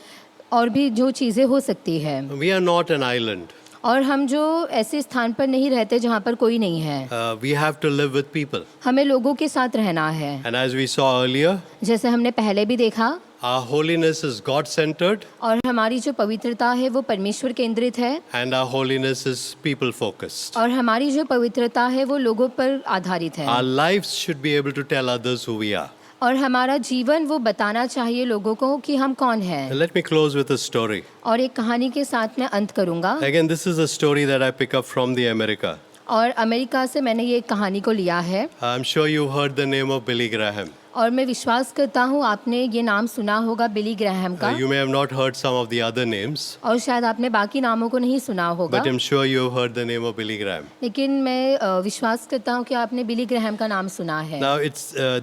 और भी जो चीज़ें हो सकती है। We are not an island. और हम जो ऐसे स्थान पर नहीं रहते जहाँ पर कोई नहीं है। We have to live with people. हमें लोगों के साथ रहना है। And as we saw earlier, जैसे हमने पहले भी देखा, our holiness is God-centered और हमारी जो पवित्रता है वो परमेश्वर केंद्रित है। and our holiness is people-focused. और हमारी जो पवित्रता है वो लोगों पर आधारित है। Our lives should be able to tell others who we are. और हमारा जीवन वो बताना चाहिए लोगों को कि हम कौन हैं। And let me close with a story. और एक कहानी के साथ मैं अंत करूँगा। Again, this is a story that I pick up from the America. और अमेरिका से मैंने ये कहानी को लिया है। I'm sure you heard the name of Billy Graham. और मैं विश्वास करता हूँ आपने ये नाम सुना होगा बिली ग्रैहम का। You may have not heard some of the other names, और शायद आपने बाकी नामों को नहीं सुना होगा। but I'm sure you have heard the name of Billy Graham. लेकिन मैं विश्वास करता हूँ कि आपने बिली ग्रैहम का नाम सुना है। Now,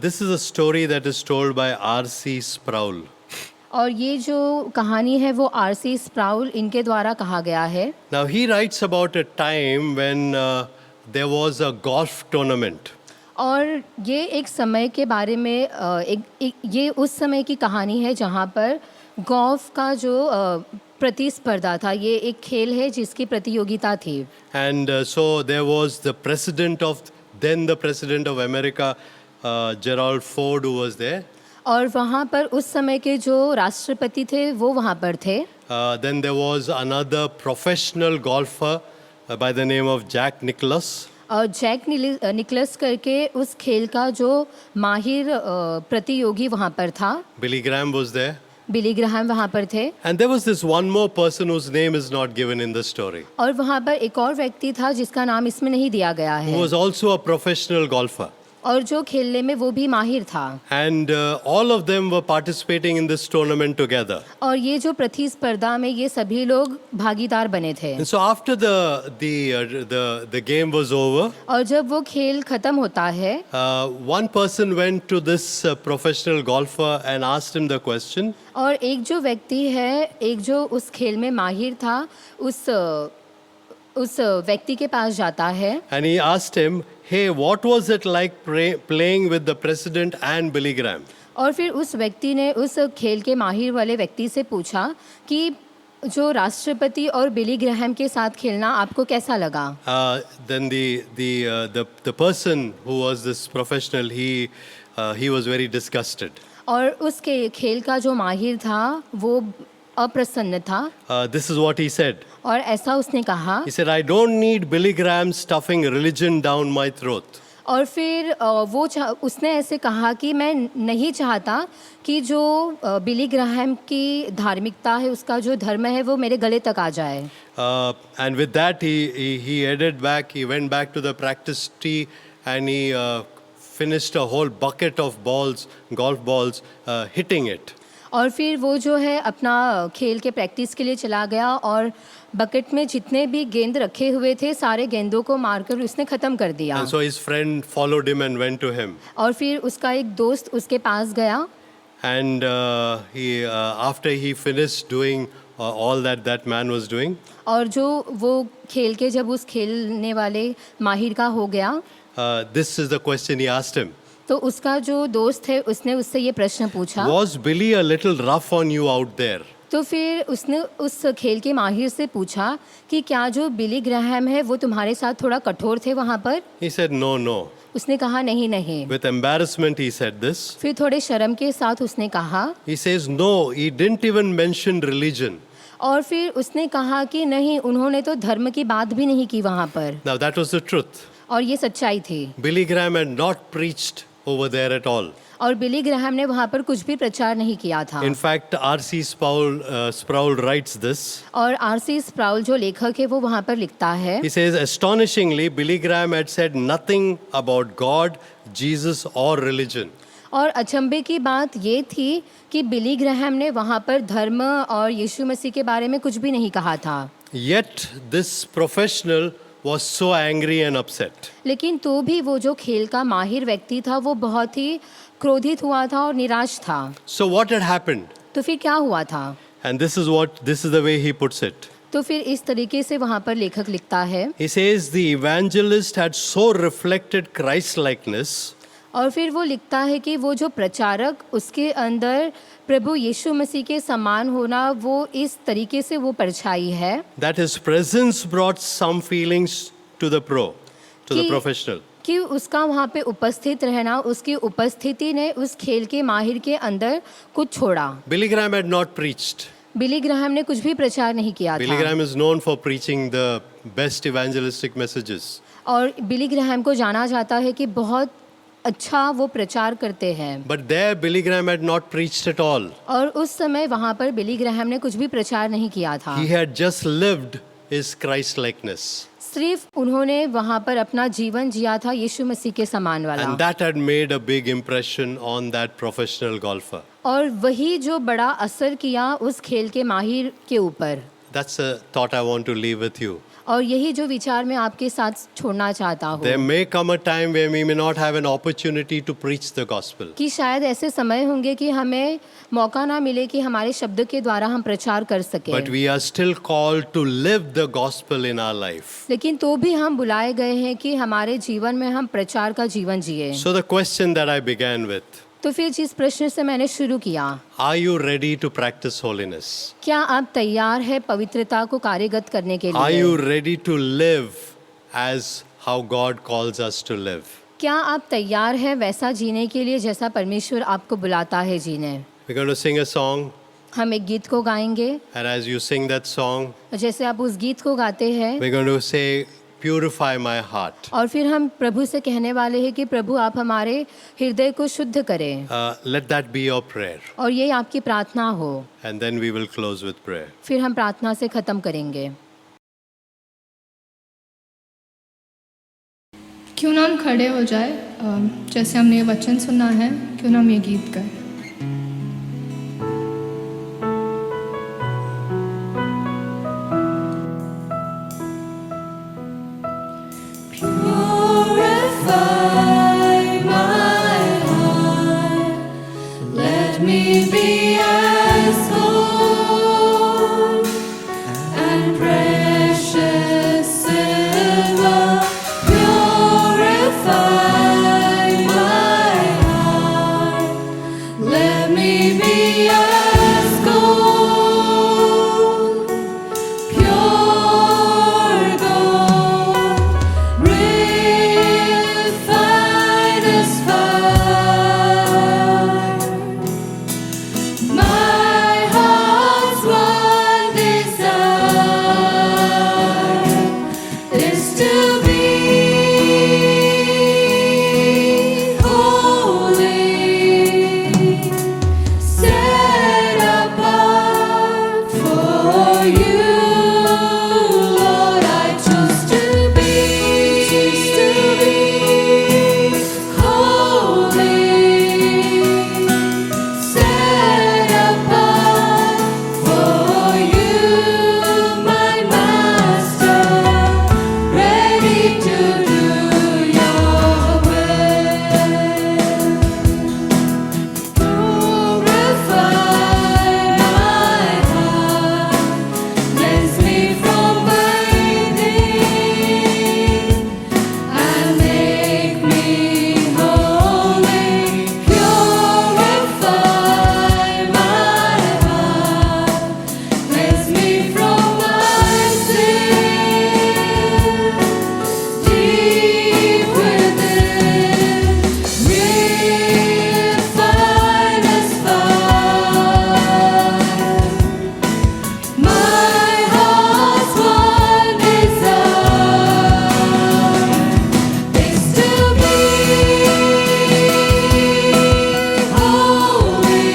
this is a story that is told by R.C. Sproul. और ये जो कहानी है वो R.C. स्प्राउल इनके द्वारा कहा गया है। Now, he writes about a time when there was a golf tournament. और ये एक समय के बारे में ये उस समय की कहानी है जहाँ पर गोल्फ का जो प्रतिस्पर्धा था, ये एक खेल है जिसकी प्रतियोगिता थी। And so there was the president of America, Gerald Ford, who was there. और वहाँ पर उस समय के जो राष्ट्रपति थे वो वहाँ पर थे। Then there was another professional golfer by the name of Jack Nicklaus. और जैक निकलस करके उस खेल का जो माहिर प्रतियोगी वहाँ पर था। Billy Graham was there. Billy Graham वहाँ पर थे। And there was this one more person whose name is not given in the story, और वहाँ पर एक और व्यक्ति था जिसका नाम इसमें नहीं दिया गया who है, was also a professional golfer. और जो खेलने में वो भी माहिर था। And all of them were participating in this tournament together. और ये जो प्रतिस्पर्धा में ये सभी लोग भागीदार बने थे। And so after the game was over, और जब वो खेल खत्म होता है, one person went to this professional golfer and asked him the question. और एक जो व्यक्ति है, एक जो उस खेल में माहिर था, उस व्यक्ति के पास जाता है And he asked him, hey, what was it like playing with the president and Billy Graham? और फिर उस व्यक्ति ने उस खेल के माहिर वाले व्यक्ति से पूछा कि जो राष्ट्रपति और बिली ग्रैहम के साथ खेलना आपको कैसा लगा? Then the person who was this professional, he was very disgusted. और उसके खेल का जो माहिर था वो अप्रसन्न था। This is what he said. और ऐसा उसने कहा। He said, I don't need Billy Graham stuffing religion down my throat. और फिर उसने ऐसे कहा कि मैं नहीं चाहता कि जो बिली ग्राहम की धार्मिकता है, उसका जो धर्म है वो मेरे गले तक आ जाए। And with that he went back to the practice tee and he finished a whole bucket of golf balls, hitting it. और फिर वो जो है अपना खेल के प्रैक्टिस के लिए चला गया और बकेट में जितने भी गेंद रखे हुए थे सारे गेंदों को मारकर उसने ख़त्म कर दिया। And so his friend followed him and went to him. और फिर उसका एक दोस्त उसके पास गया। And after he finished doing all that man was doing, और जो वो खेल के जब उस खेलने वाले माहिर का हो गया, this is the question he asked him. तो उसका जो दोस्त है उसने उससे ये प्रश्न पूछा, Was Billy a little rough on you out there? तो फिर उसने उस खेल के माहिर से पूछा कि क्या जो बिली ग्राहम है वो तुम्हारे साथ थोड़ा कठोर थे वहाँ पर? He said, no. उसने कहा नहीं नहीं। With embarrassment he said this. फिर थोड़े शर्म के साथ उसने कहा, He says, no, he didn't even mention religion. और फिर उसने कहा कि नहीं, उन्होंने तो धर्म की बात भी नहीं की वहाँ पर। Now that was the truth. और ये सच्चाई थी। Billy Graham had not preached over there at all. और बिली ग्राहम ने वहाँ पर कुछ भी प्रचार नहीं किया था। In fact, R.C. Sproul writes this. और R.C. स्प्राउल जो लेखक है वो वहाँ पर लिखता है, He says, astonishingly, Billy Graham had said nothing about God, Jesus or religion. और अचंभे की बात ये थी कि बिली ग्राहम ने वहाँ पर धर्म और यीशु मसीह के बारे में कुछ भी नहीं कहा था। Yet this professional was so angry and upset. लेकिन तो भी वो जो खेल का माहिर व्यक्ति था वो बहुत ही क्रोधित हुआ था और निराश था। So what had happened? तो फिर क्या हुआ था? And this is the way he puts it. तो फिर इस तरीके से वहाँ पर लेखक लिखता है, He says the evangelist had so reflected Christ-likeness और फिर वो लिखता है कि वो जो प्रचारक उसके अंदर प्रभु यीशु मसीह के समान होना वो इस तरीके से वो परछाई है that his presence brought some feelings to the professional. कि उसका वहाँ पे उपस्थित रहना, उसकी उपस्थिति ने उस खेल के माहिर के अंदर कुछ छोड़ा। Billy Graham had not preached. Billy Graham ने कुछ भी प्रचार नहीं किया Billy था। Graham is known for preaching the best evangelistic messages. और बिली ग्राहम को जाना जाता है कि बहुत अच्छा वो प्रचार करते हैं। But there Billy Graham had not preached at all. और उस समय वहाँ पर बिली ग्राहम ने कुछ भी प्रचार नहीं किया था। He had just lived his Christ-likeness. सिर्फ उन्होंने वहाँ पर अपना जीवन जिया था यीशु मसीह के समान वाला। And that had made a big impression on that professional golfer. और वही जो बड़ा असर किया उस खेल के माहिर के ऊपर। That's a thought I want to leave with you. और यही जो विचार मैं आपके साथ छोड़ना चाहता हूँ There may come a time where we may not have an opportunity to preach the gospel. कि शायद ऐसे समय होंगे कि हमें मौका ना मिले कि हमारे शब्द के द्वारा हम प्रचार कर सकें। But we are still called to live the gospel in our life. लेकिन तो भी हम बुलाए गए हैं कि हमारे जीवन में हम प्रचार का जीवन जिए। So the question that I began with, तो फिर जिस प्रश्न से मैंने शुरू किया, are you ready to practice holiness? क्या आप तैयार है पवित्रता को कार्यगत करने के Are लिए? you ready to live as how God calls us to live? क्या आप तैयार हैं वैसा जीने के लिए जैसा परमेश्वर आपको बुलाता है जीने? We're going to sing a song, हम एक गीत को गाएंगे and as you sing that song, और जैसे आप उस गीत को गाते हैं we're going to say, purify my heart. और फिर हम प्रभु से कहने वाले हैं कि प्रभु आप हमारे हृदय को शुद्ध करें। Let that be your prayer. और ये आपकी प्रार्थना हो। And then we will close with prayer. फिर हम प्रार्थना से ख़त्म करेंगे। क्यों ना हम खड़े हो जाए, जैसे हमने ये वचन सुना है, क्यों ना हम ये गीत गाएं। Purify my heart. Let me be as gold and precious silver. Purify my heart. Let me be as gold, pure gold, refined as fire. My heart's one desire is to be holy, set apart for you, Lord. I choose to be holy, set apart for you, my Master, ready to do your will. Purify my heart, cleanse me from within, and make me holy. Purify my heart, cleanse me from my sin. Deep within, refine as fire. My heart's one desire is to be holy,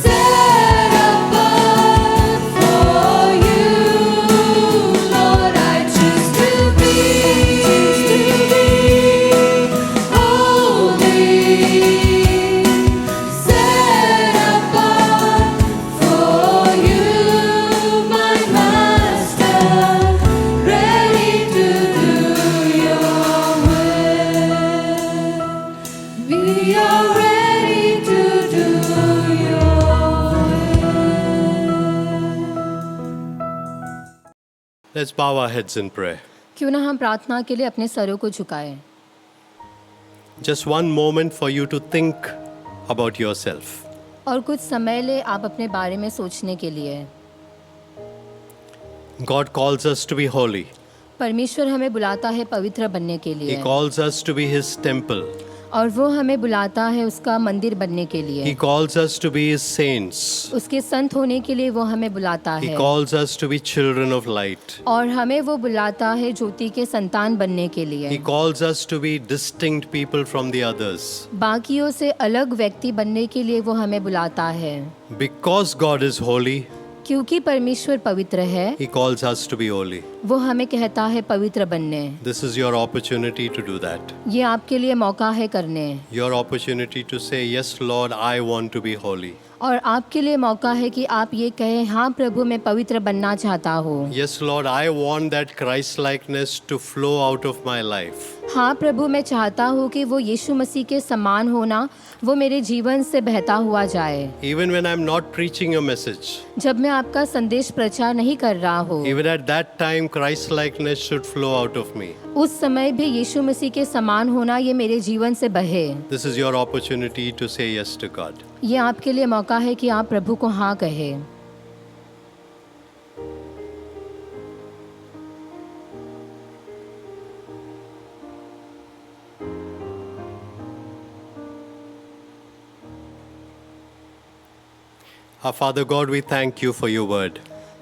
set apart for you, Lord. I choose to be holy, set apart for you, my Master, ready to do your will. We are ready to do your will. Let's bow our heads in prayer. क्यों ना हम प्रार्थना के लिए अपने सरों को झुकाएं। Just one moment for you to think about yourself. और कुछ समय ले आप अपने बारे में सोचने के लिए। God calls us to be holy. परमेश्वर हमें बुलाता है पवित्र बनने के He लिए, calls us to be His temple. और वो हमें बुलाता है उसका मंदिर बनने के He लिए। calls us to be His saints. उसके संत होने के लिए वो हमें बुलाता He है, calls us to be children of light. और हमें वो बुलाता है ज्योति के संतान बनने के He लिए, calls us to be distinct people from the others. बाकियों से अलग व्यक्ति बनने के लिए वो हमें बुलाता है। Because God is holy, क्योंकि परमेश्वर पवित्र है, He calls us to be holy. वो हमें कहता है पवित्र बनने। This is your opportunity to do that. ये आपके लिए मौका है करने, Your opportunity to say, Yes, Lord, I want to be holy. और आपके लिए मौका है कि आप ये कहें, हाँ प्रभु मैं पवित्र बनना चाहता हूँ। Yes, Lord, I want that Christ-likeness to flow out of my life. हाँ प्रभु मैं चाहता हूँ कि वो यीशु मसीह के समान होना वो मेरे जीवन से बहता हुआ जाए। Even when I'm not preaching a message, जब मैं आपका संदेश प्रचार नहीं कर रहा हूँ, even at that time, Christ-likeness should flow out of me. उस समय भी यीशु मसीह के समान होना ये मेरे जीवन से बहे। This is your opportunity to say yes to God. ये आपके लिए मौका है कि आप प्रभु को हाँ कहें। Our Father God, we thank you for your word.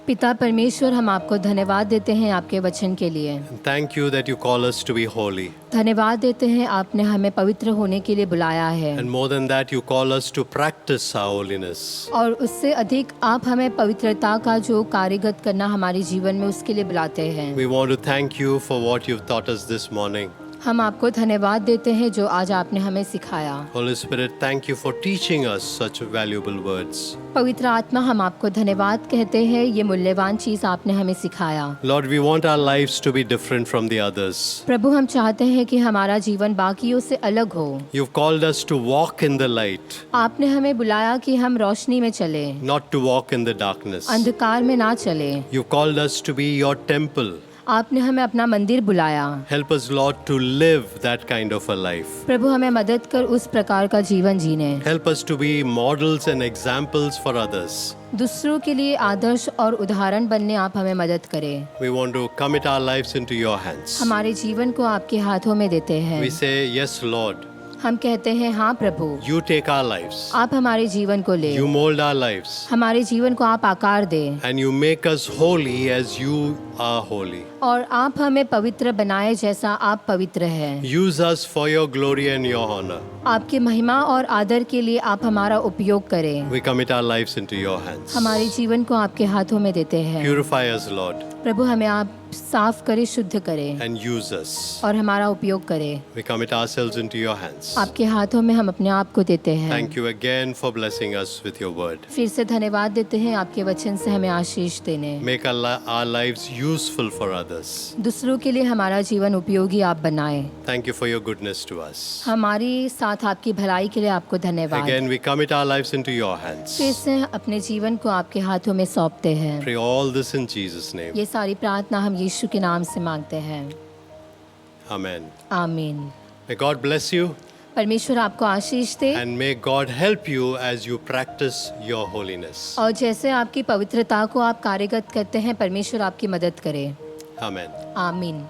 पिता परमेश्वर, हम आपको धन्यवाद देते हैं आपके वचन के लिए। Thank you that you call us to be holy. धन्यवाद देते हैं आपने हमें पवित्र होने के लिए बुलाया है, And more than that, you call us to practice our holiness. और उससे अधिक आप हमें पवित्रता का जो कार्यगत करना हमारे जीवन में उसके लिए बुलाते हैं। We want to thank you for what you've taught us this morning. हम आपको धन्यवाद देते हैं जो आज आपने हमें सिखाया। Holy Spirit, thank you for teaching us such valuable words. पवित्र आत्मा, हम आपको धन्यवाद कहते हैं, ये मूल्यवान चीज़ आपने हमें सिखाया। Lord, we want our lives to be different from the others. प्रभु, हम चाहते हैं कि हमारा जीवन बाकियों से अलग हो। You've called us to walk in the light, आपने हमें बुलाया कि हम रोशनी में चले, not to walk in the darkness. अंधकार में ना चले। You've called us to be your temple. आपने हमें अपना मंदिर बुलाया। Help us, Lord, to live that kind of a life. प्रभु, हमें मदद कर उस प्रकार का जीवन जीने। Help us to be models and examples for others. दूसरों के लिए आदर्श और उदाहरण बनने आप हमें मदद करें। We want to commit our lives into your hands. हमारे जीवन को आपके हाथों में देते हैं। We say, yes, Lord, हम कहते हैं, हाँ प्रभु, you take our lives. आप हमारे जीवन को ले, You mold our lives. हमारे जीवन को आप आकार दें, And you make us holy as you are holy. और आप हमें पवित्र बनाए जैसा आप पवित्र हैं। Use us for your glory and your honor. आपकी महिमा और आदर के लिए आप हमारा उपयोग करें। We commit our lives into your hands. हमारे जीवन को आपके हाथों में देते हैं। Purify us, Lord, प्रभु, हमें आप साफ करें, शुद्ध करें, and use us. और हमारा उपयोग करें। We commit ourselves into your hands. आपके हाथों में हम अपने आप को देते हैं। Thank you again for blessing us with your word. फिर से धन्यवाद देते हैं आपके वचन से हमें आशीष देने। Make our lives useful for others. दूसरों के लिए हमारा जीवन उपयोगी आप बनाए। Thank you for your goodness to us. हमारे साथ आपकी भलाई के लिए आपको धन्यवाद। Again, we commit our lives into your hands. फिर से अपने जीवन को आपके हाथों में सौंपते हैं। Pray all this in Jesus' name. ये सारी प्रार्थना हम यीशु के नाम से मांगते हैं, Amen. आमीन। May God bless you, परमेश्वर आपको आशीष दे, and may God help you as you practice your holiness. और जैसे आपकी पवित्रता को आप कार्यगत करते हैं, परमेश्वर आपकी मदद करे, Amen. आमीन।